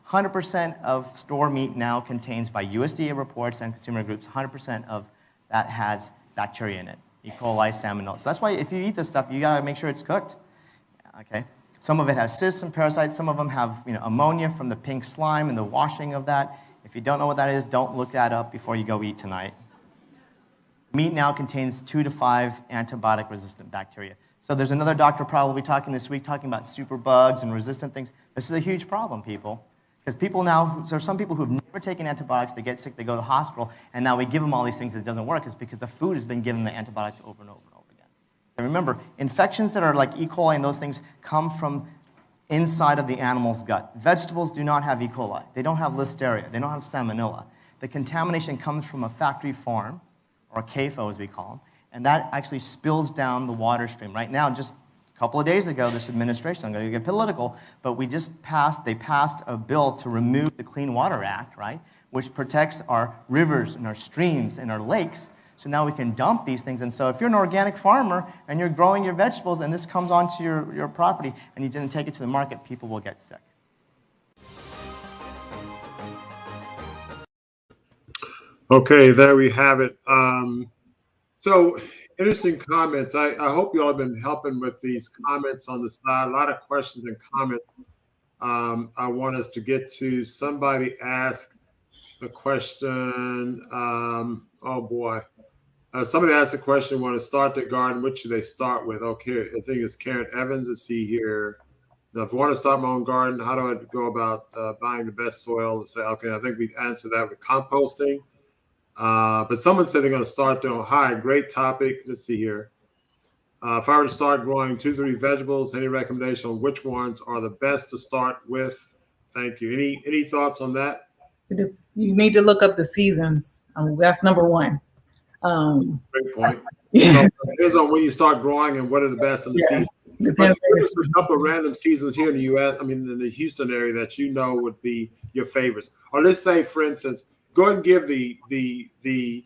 100% of store meat now contains, by USDA reports and consumer groups, 100% of that has bacteria in it, E. coli, salmonella. So that's why if you eat this stuff, you got to make sure it's cooked. Okay. Some of it has cysts and parasites. Some of them have ammonia from the pink slime and the washing of that. If you don't know what that is, don't look that up before you go eat tonight. Meat now contains 2 to 5 antibiotic-resistant bacteria. So there's another doctor probably talking this week talking about superbugs and resistant things. This is a huge problem, people. Because people now, there are some people who have never taken antibiotics, they get sick, they go to the hospital, and now we give them all these things that doesn't work. It's because the food has been given the antibiotics over and over and over again. And remember, infections that are like E. coli and those things come from inside of the animal's gut. Vegetables do not have E. coli. They don't have listeria. They don't have salmonella. The contamination comes from a factory farm, or a CAFO as we call them, and that actually spills down the water stream. Right now, just a couple of days ago, this administration, I'm going to get political, but they passed a bill to remove the Clean Water Act, right, which protects our rivers and our streams and our lakes. So now we can dump these things. And so if you're an organic farmer and you're growing your vegetables and this comes onto your property and you didn't take it to the market, people will get sick. Okay, there we have it. So interesting comments. I hope you all have been helping with these comments on the side. A lot of questions and comments. I want us to get to. Somebody asked a question. Oh boy. Somebody asked a question, want to start their garden, what should they start with? Okay, I think it's Karen Evans. Let's see here. Now, if I want to start my own garden, how do I go about buying the best soil? Let's say, okay, I think we've answered that with composting. But someone said they're going to start their own. Hi, great topic. Let's see here. If I were to start growing 2-3 vegetables, any recommendation on which ones are the best to start with? Thank you. Any thoughts on that? You need to look up the seasons. That's number one. Great point. Yeah. So it depends on when you start growing and what are the best in the season. But there's a couple of random seasons here in the U.S. I mean, in the Houston area that you know would be your favorites. Or let's say, for instance, go ahead and give the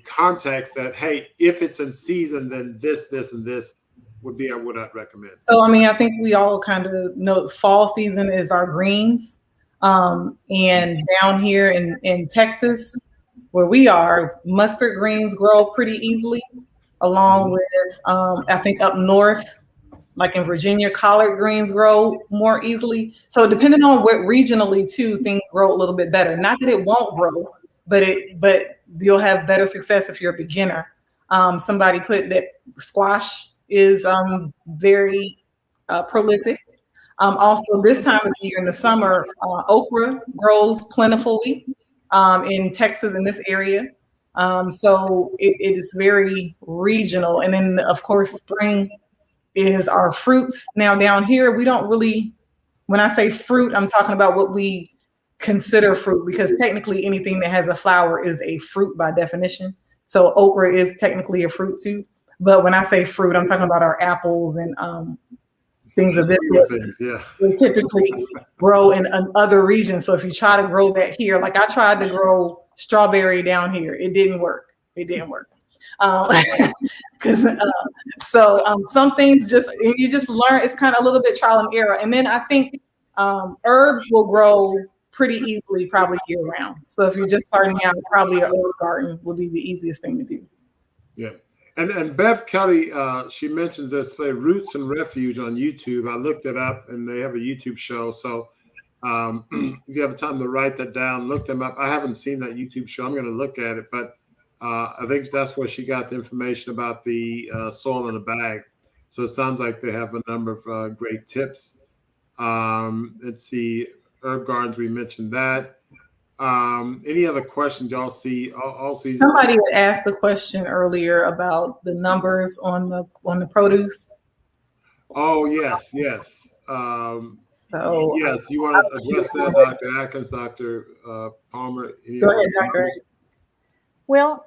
context that, hey, if it's in season, then this, and this would be what I'd recommend. So I mean, I think we all kind of know fall season is our greens. And down here in Texas, where we are, mustard greens grow pretty easily, along with, I think up north, like in Virginia, collard greens grow more easily. So depending on what regionally too, things grow a little bit better. Not that it won't grow, but you'll have better success if you're a beginner. Somebody put that squash is very prolific. Also, this time of year in the summer, okra grows plentifully in Texas in this area. So it is very regional. And then, of course, spring is our fruits. Now, down here, we don't really, when I say fruit, I'm talking about what we consider fruit, because technically anything that has a flower is a fruit by definition. So okra is technically a fruit too. But when I say fruit, I'm talking about our apples and things of this sort. They typically grow in other regions. So if you try to grow that here, like I tried to grow strawberry down here, it didn't work. Some things you just learn. It's kind of a little bit trial and error. And then I think herbs will grow pretty easily, probably year round. So if you're just starting out, probably an herb garden would be the easiest thing to do. Yeah. And Bev Kelly, she mentions this play Roots and Refuge on YouTube. I looked it up, and they have a YouTube show. So if you have time to write that down, look them up. I haven't seen that YouTube show. I'm going to look at it, but I think that's where she got the information about the soil in a bag. So it sounds like they have a number of great tips. Let's see, herb gardens, we mentioned that. Any other questions y'all see? Somebody had asked the question earlier about the numbers on the produce. Oh, yes. So yes, you want to address that, Dr. Atkins, Dr. Palmer? Go ahead, Dr. Well,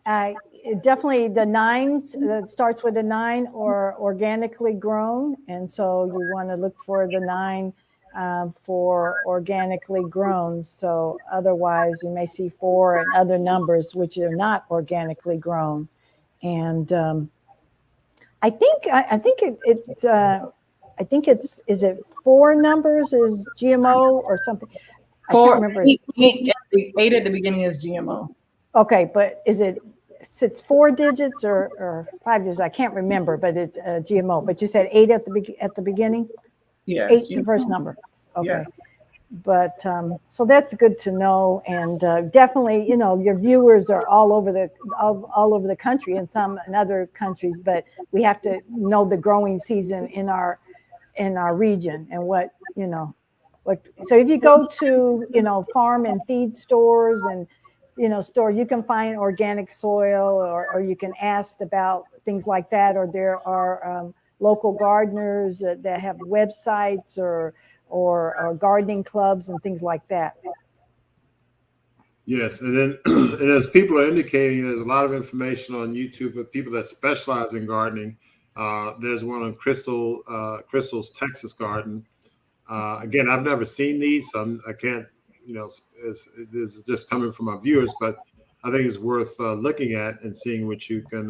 definitely the 9s, that starts with a 9 or organically grown. And so you want to look for the 9 for organically grown. So otherwise you may see 4 and other numbers which are not organically grown. And I think it's is it 4 numbers is GMO or something? I can't remember. 8 at the beginning is GMO. Okay, but it's 4 digits or 5 digits? I can't remember, but it's GMO. But you said 8 at the beginning? Yes. 8, the first number. Okay. Yes. But so that's good to know, and definitely, your viewers are all over the country, and some in other countries. But we have to know the growing season in our region and what. So if you go to farm and feed stores and you can find organic soil, or you can ask about things like that, or there are local gardeners that have websites or gardening clubs and things like that. Yes, and then and as people are indicating, there's a lot of information on YouTube of people that specialize in gardening. There's one on Crystal's Texas Garden. Again, I've never seen these, so I can't, this is just coming from our viewers, but I think it's worth looking at and seeing what you can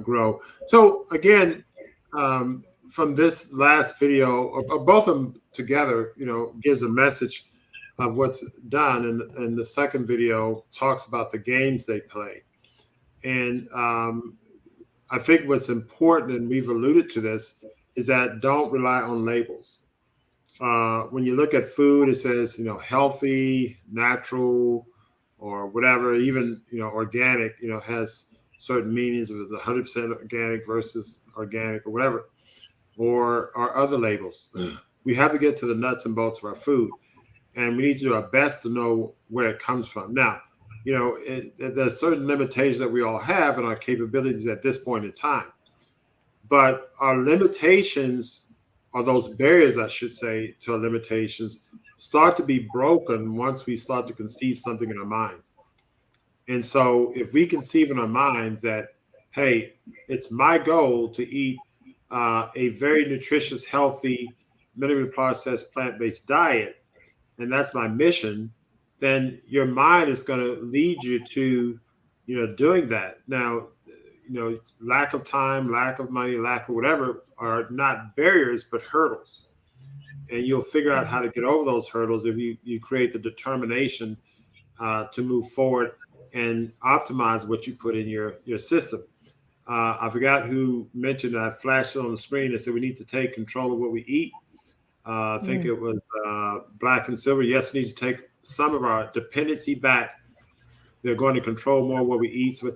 grow. So again, from this last video, or both of them together, gives a message of what's done, and the second video talks about the games they play. And I think what's important, and we've alluded to this, is that don't rely on labels. When you look at food, it says, healthy, natural, or whatever, even, organic, has certain meanings of 100% organic versus organic or whatever, or other labels. We have to get to the nuts and bolts of our food, and we need to do our best to know where it comes from. Now, there's certain limitations that we all have in our capabilities at this point in time, but our limitations, or those barriers, I should say, to our limitations, start to be broken once we start to conceive something in our minds. And so if we conceive in our minds that, hey, it's my goal to eat a very nutritious, healthy, minimally processed plant-based diet, and that's my mission, then your mind is going to lead you to, doing that. Now, lack of time, lack of money, lack of whatever are not barriers, but hurdles. And you'll figure out how to get over those hurdles if you create the determination to move forward and optimize what you put in your system. I forgot who mentioned, I flashed it on the screen and said we need to take control of what we eat. I think it was Black and Silver. Yes, we need to take some of our dependency back. They're going to control more what we eat. So,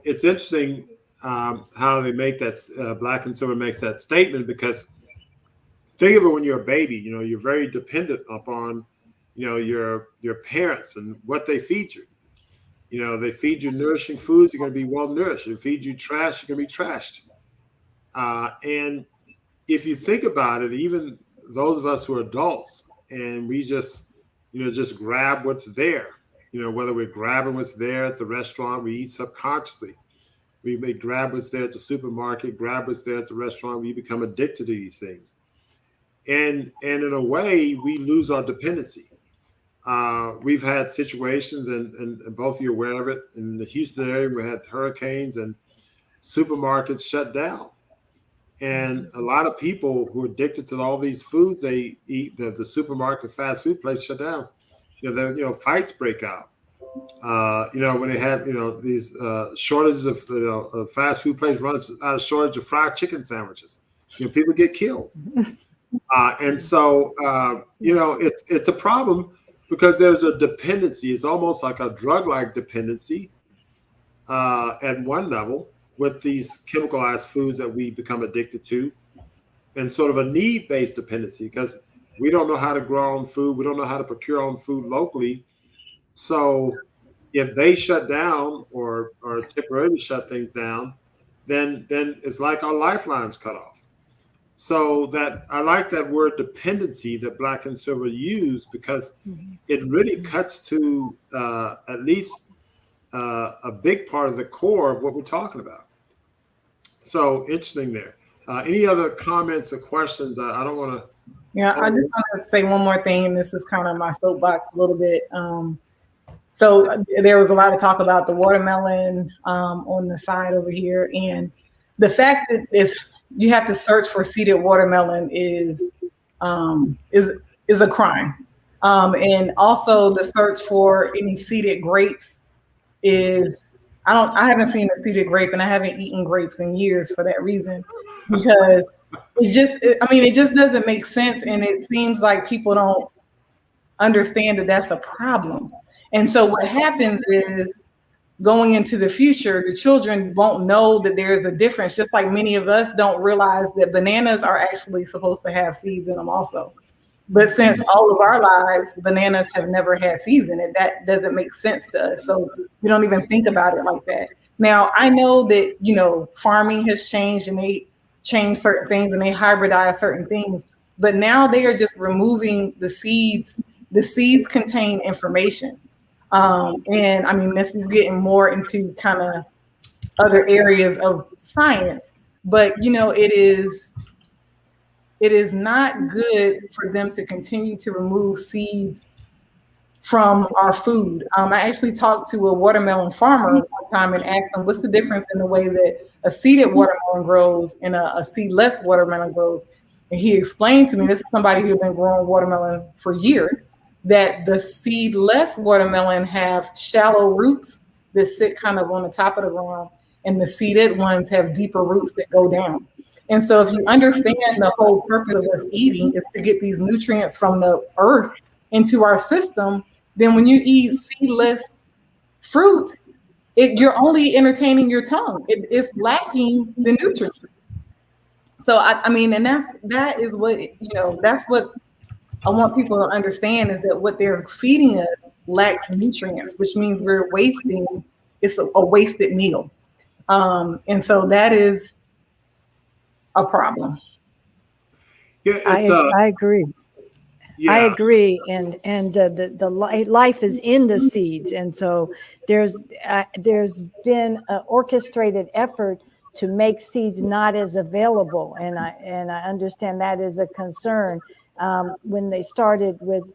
it's interesting how they make that, Black and Silver makes that statement, because think of it when you're a baby, you're very dependent upon, your parents and what they feed you. They feed you nourishing foods, you're going to be well nourished. They feed you trash, you're going to be trashed. And if you think about it, even those of us who are adults and we just grab what's there, whether we're grabbing what's there at the restaurant, we eat subconsciously. We may grab what's there at the supermarket, grab what's there at the restaurant, we become addicted to these things. And in a way, we lose our dependency. We've had situations, and both of you are aware of it, in the Houston area, we had hurricanes and supermarkets shut down. And a lot of people who are addicted to all these foods they eat, the supermarket, fast food place shut down. Fights break out. When they had, these shortages of fast food place runs out of shortage of fried chicken sandwiches. People get killed. And so, it's a problem because there's a dependency. It's almost like a drug-like dependency at one level, with these chemicalized foods that we become addicted to, and sort of a need-based dependency, because we don't know how to grow our own food. We don't know how to procure our own food locally. So if they shut down or temporarily shut things down, then it's like our lifeline's cut off. So that I like that word dependency that Black and Silver use, because it really cuts to at least a big part of the core of what we're talking about. So interesting there. Any other comments or questions? I don't want to. Yeah, I just want to say one more thing, and this is kind of my soapbox a little bit. So there was a lot of talk about the watermelon on the side over here, and the fact that you have to search for seeded watermelon is a crime, and also the search for any seeded grapes is. I haven't seen a seeded grape, and I haven't eaten grapes in years for that reason, because it just doesn't make sense. And it seems like people don't understand that that's a problem. And so what happens is, going into the future, the children won't know that there is a difference, just like many of us don't realize that bananas are actually supposed to have seeds in them also. But since all of our lives, bananas have never had seeds in it, that doesn't make sense to us. So we don't even think about it like that. Now, I know that, farming has changed, and they change certain things and they hybridize certain things, but now they are just removing the seeds the seeds contain information. And I mean, this is getting more into kind of other areas of science, but you know, it is not good for them to continue to remove seeds from our food. I actually talked to a watermelon farmer one time and asked him, what's the difference in the way that a seeded watermelon grows and a seedless watermelon grows? And he explained to me, this is somebody who's been growing watermelon for years, that the seedless watermelon have shallow roots that sit kind of on the top of the ground, and the seeded ones have deeper roots that go down. And so if you understand the whole purpose of us eating is to get these nutrients from the earth into our system, then when you eat seedless fruit, you're only entertaining your tongue. It's lacking the nutrients. So I mean, and that is what, you know, that's what I want people to understand, is that what they're feeding us lacks nutrients, which means we're wasting. It's a wasted meal, and so that is a problem. Yeah, I agree. yeah. I agree, and the life is in the seeds, and so there's been an orchestrated effort to make seeds not as available, and I understand that is a concern. When they started with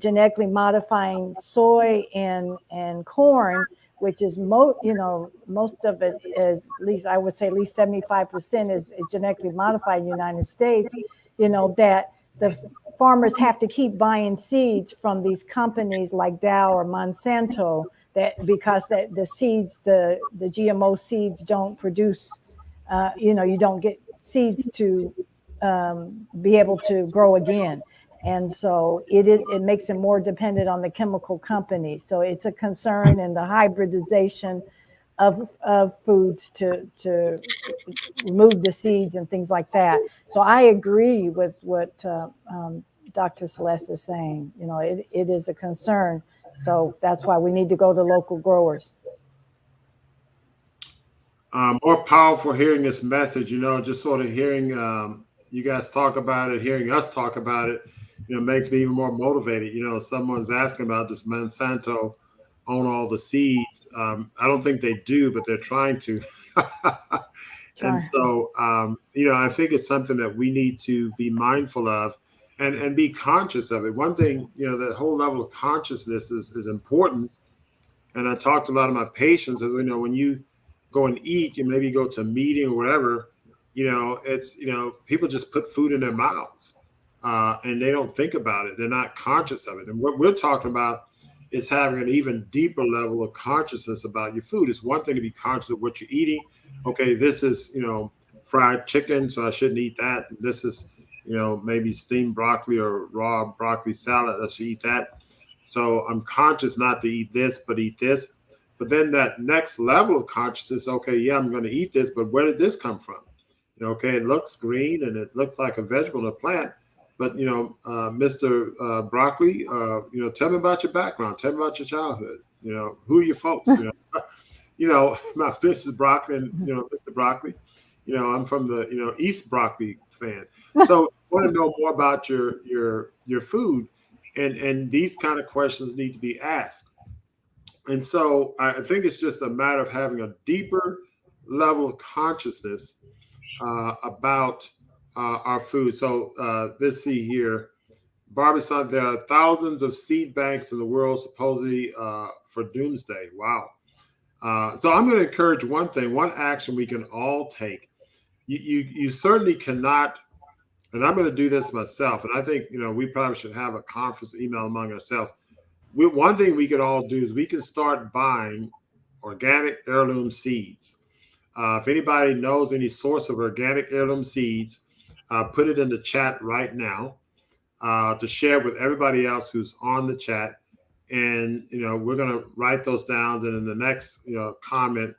genetically modifying soy and corn, which is most of it is, at least I would say, at least 75% is genetically modified in the United States. You know that the farmers have to keep buying seeds from these companies like Dow or Monsanto, because the seeds, the GMO seeds don't produce, you don't get seeds to be able to grow again. And so it makes it more dependent on the chemical companies. So it's a concern in the hybridization of foods to remove the seeds and things like that. So I agree with what Dr. Celeste is saying. You know, it is a concern. So that's why we need to go to local growers. More powerful hearing this message, you know, just sort of hearing you guys talk about it, hearing us talk about it, you know, makes me even more motivated. You know, someone's asking about this Monsanto own all the seeds. I don't think they do, but they're trying to. And so, you know, I think it's something that we need to be mindful of and be conscious of it. One thing, you know, the whole level of consciousness is important. And I talk to a lot of my patients, as we know, when you go and eat, you maybe go to a meeting or whatever, you know, it's, you know, people just put food in their mouths and they don't think about it. They're not conscious of it. And what we're talking about is having an even deeper level of consciousness about your food. It's one thing to be conscious of what you're eating. Okay, this is, you know, fried chicken, so I shouldn't eat that. This is, you know, maybe steamed broccoli or raw broccoli salad, I should eat that. So I'm conscious not to eat this, but eat this. But then that next level of consciousness, okay, yeah, I'm going to eat this, but where did this come from? You know, okay, it looks green and it looks like a vegetable or plant, but, you know, Mr. Broccoli, you know, tell me about your background. Tell me about your childhood. You know, who are your folks? You know, my Mrs. Broccoli and, you know, Mr. Broccoli. You know, I'm from the, you know, East Broccoli fan. So I want to know more about your food, and these kind of questions need to be asked. And so I think it's just a matter of having a deeper level of consciousness about our food. So let's see here. Barbara said there are thousands of seed banks in the world, supposedly for doomsday. Wow. So I'm going to encourage one thing, one action we can all take. You certainly cannot, and I'm going to do this myself, and I think, you know, we probably should have a conference email among ourselves. One thing we could all do is we can start buying organic heirloom seeds. If anybody knows any source of organic heirloom seeds, put it in the chat right now to share with everybody else who's on the chat. And, you know, we're going to write those down. And in the next, you know, comment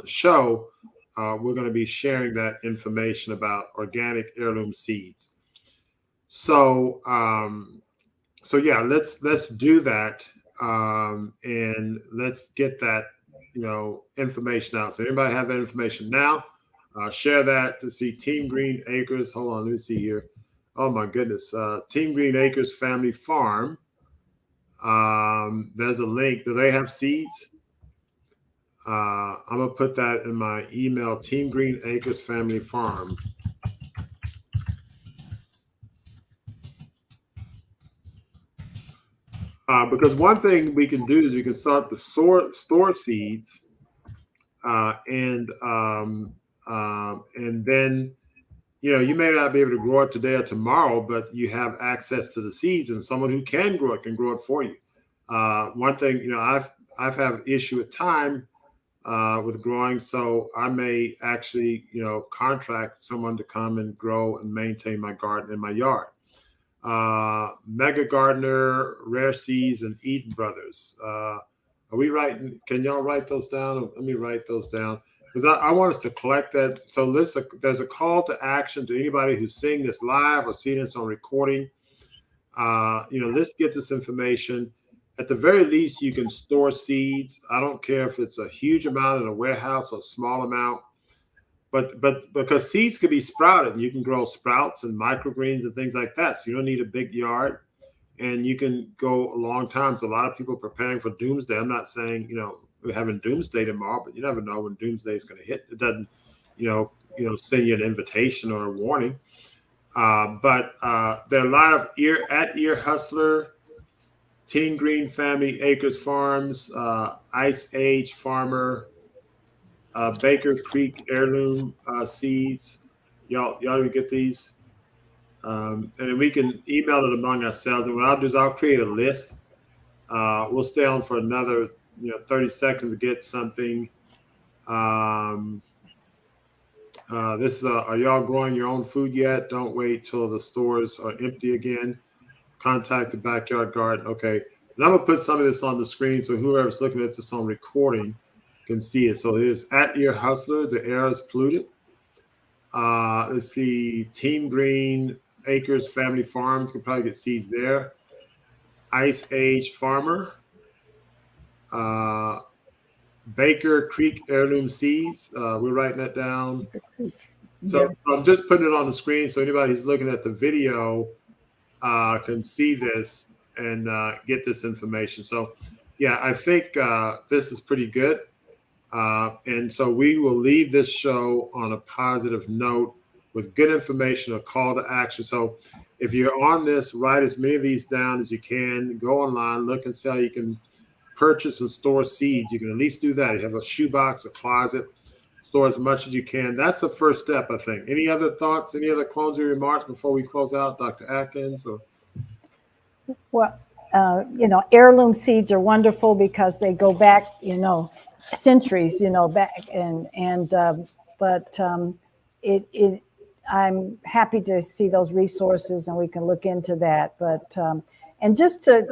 show, we're going to be sharing that information about organic heirloom seeds. So, so yeah, let's do that, and let's get that, you know, information out. So anybody have that information now? Share that to see Team Green Acres. Hold on, let me see here. Oh my goodness. Team Green Acres Family Farm. There's a link. Do they have seeds? I'm gonna put that in my email. Team Green Acres Family Farm. Because one thing we can do is we can start to store seeds, and then you may not be able to grow it today or tomorrow, but you have access to the seeds, and someone who can grow it for you. One thing, I've had issue with time with growing, so I may actually, contract someone to come and grow and maintain my garden in my yard. Mega Gardener, Rare Seeds, and Eden Brothers. Are we writing? Can y'all write those down? Let me write those down because I want us to collect that. So there's a call to action to anybody who's seeing this live or seeing this on recording. Let's get this information. At the very least, you can store seeds. I don't care if it's a huge amount in a warehouse or a small amount. But because seeds could be sprouted, and you can grow sprouts and microgreens and things like that. So you don't need a big yard, and you can go a long time. So a lot of people are preparing for doomsday. I'm not saying we're having doomsday tomorrow, but you never know when doomsday is going to hit. It doesn't send you an invitation or a warning. But there are a lot of ear hustler, Team Green Family Acres Farms, Ice Age Farmer, Baker Creek Heirloom Seeds. Y'all get these, and then we can email it among ourselves. And what I'll do is I'll create a list. We'll stay on for another 30 seconds to get something. This is are y'all growing your own food yet? Don't wait till the stores are empty again. Contact the backyard garden. Okay, and I'm gonna put some of this on the screen so whoever's looking at this on recording can see it. So here's at Ear Hustler, the air is polluted. Let's see, Team Green Acres Family Farms, can probably get seeds there. Ice Age Farmer, Baker Creek Heirloom Seeds. We're writing that down. So I'm just putting it on the screen so anybody who's looking at the video can see this and get this information. So yeah, I think this is pretty good. And so we will leave this show on a positive note with good information, a call to action. So if you're on this, write as many of these down as you can. Go online, look and see how you can purchase and store seeds. You can at least do that. You have a shoebox, a closet, store as much as you can. That's the first step, I think. Any other thoughts, any other closing remarks before we close out, Dr. Atkins? Well, heirloom seeds are wonderful because they go back, centuries, back I'm happy to see those resources and we can look into that. But and just to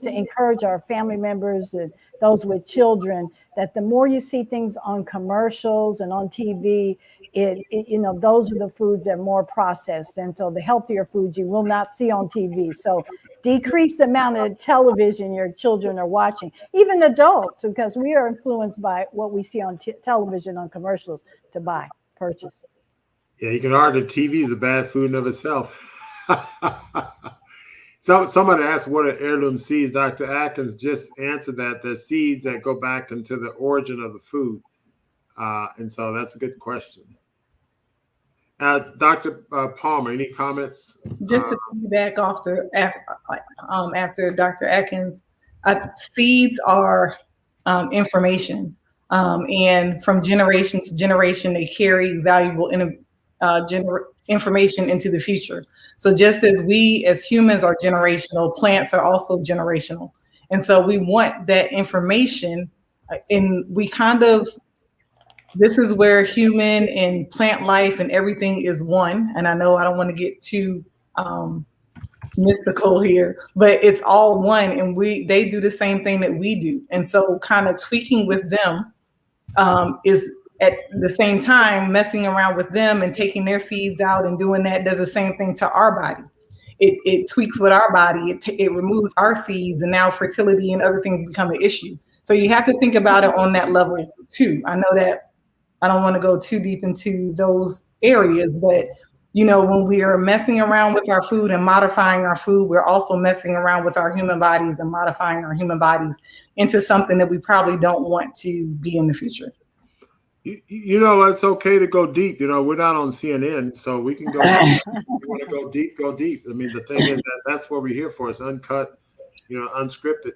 encourage our family members and those with children that the more you see things on commercials and on TV, those are the foods that are more processed. And so the healthier foods you will not see on TV. So decrease the amount of television your children are watching, even adults, because we are influenced by what we see on television, on commercials to purchase. Yeah, you can argue TV is a bad food in of itself. So somebody asked what are heirloom seeds. Dr. Atkins just answered that. They're seeds that go back into the origin of the food. And so that's a good question. Dr. Palmer, any comments? Just to piggyback after Dr. Atkins, seeds are information. And from generation to generation, they carry valuable information into the future. So just as we as humans are generational, plants are also generational. And so we want that information, and this is where human and plant life and everything is one. And I know I don't want to get too mystical here, but it's all one, and they do the same thing that we do. And so kind of tweaking with them is at the same time messing around with them and taking their seeds out and doing that does the same thing to our body. It tweaks with our body. It removes our seeds, and now fertility and other things become an issue. So you have to think about it on that level too. I know that I don't want to go too deep into those areas, but when we are messing around with our food and modifying our food, we're also messing around with our human bodies and modifying our human bodies into something that we probably don't want to be in the future. It's okay to go deep. We're not on CNN, so we can go deep. If you want to go deep, go deep. I mean, the thing is that's what we're here for. It's uncut, unscripted.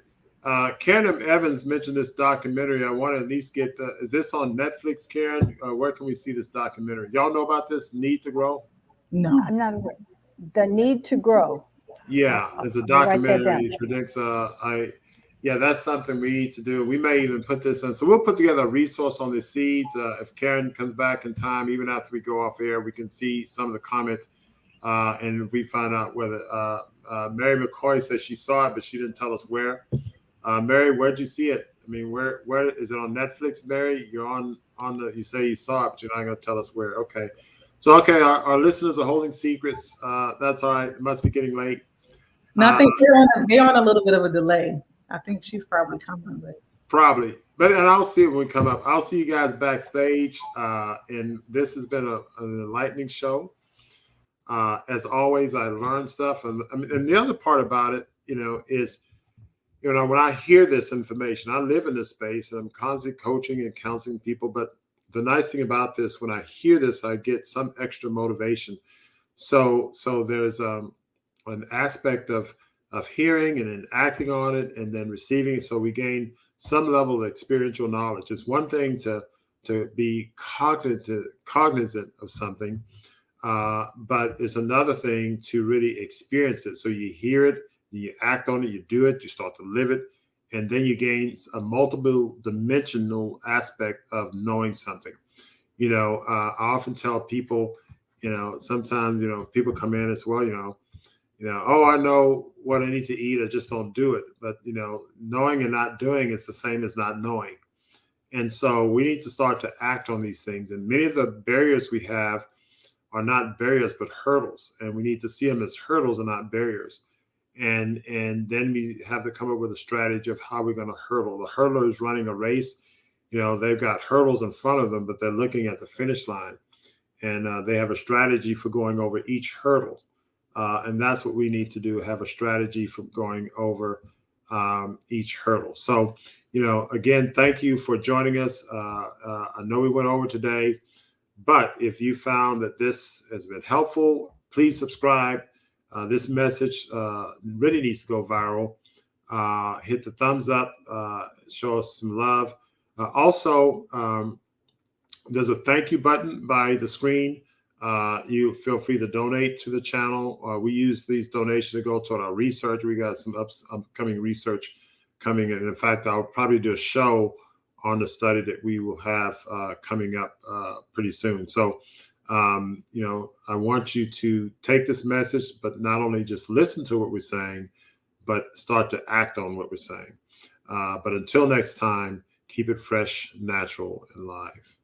Karen Evans mentioned this documentary. I want to at least get is this on Netflix, Karen? Where can we see this documentary? Y'all know about this, Need to Grow? No. I'm not aware. The Need to Grow. Yeah, it's a documentary. It predicts that's something we need to do. We may even put this in. So we'll put together a resource on the seeds. If Karen comes back in time, even after we go off air, we can see some of the comments. And if we find out whether Mary McCoy says she saw it, but she didn't tell us where. Mary, where'd you see it? I mean, where is it on Netflix, Mary? You're on you say you saw it, but you're not going to tell us where. Okay. So, our listeners are holding secrets. That's all right. It must be getting late. No, I think they're on a little bit of a delay. I think she's probably coming, but probably. And I'll see it when we come up. I'll see you guys backstage. And this has been an enlightening show. As always, I learned stuff. And the other part about it, is, when I hear this information, I live in this space and I'm constantly coaching and counseling people. But the nice thing about this, when I hear this, I get some extra motivation. So there's an aspect of hearing and then acting on it and then receiving it. So we gain some level of experiential knowledge. It's one thing to be cognizant of something, but it's another thing to really experience it. So you hear it, you act on it, you do it, you start to live it, and then you gain a multiple dimensional aspect of knowing something. I often tell people, sometimes, people come in as well, oh, I know what I need to eat, I just don't do it. But, knowing and not doing is the same as not knowing. And so we need to start to act on these things. And many of the barriers we have are not barriers, but hurdles. And we need to see them as hurdles and not barriers. And then we have to come up with a strategy of how we're going to hurdle. The hurdler is running a race. They've got hurdles in front of them, but they're looking at the finish line. And they have a strategy for going over each hurdle. And that's what we need to do, have a strategy for going over each hurdle. So, again, thank you for joining us. I know we went over today, but if you found that this has been helpful, please subscribe. This message really needs to go viral. Hit the thumbs up, show us some love. Also, there's a thank you button by the screen. You feel free to donate to the channel. We use these donations to go toward our research. We got some upcoming research coming in. In fact, I'll probably do a show on the study that we will have coming up pretty soon. So, I want you to take this message, but not only just listen to what we're saying, but start to act on what we're saying. But until next time, keep it fresh, natural, and live.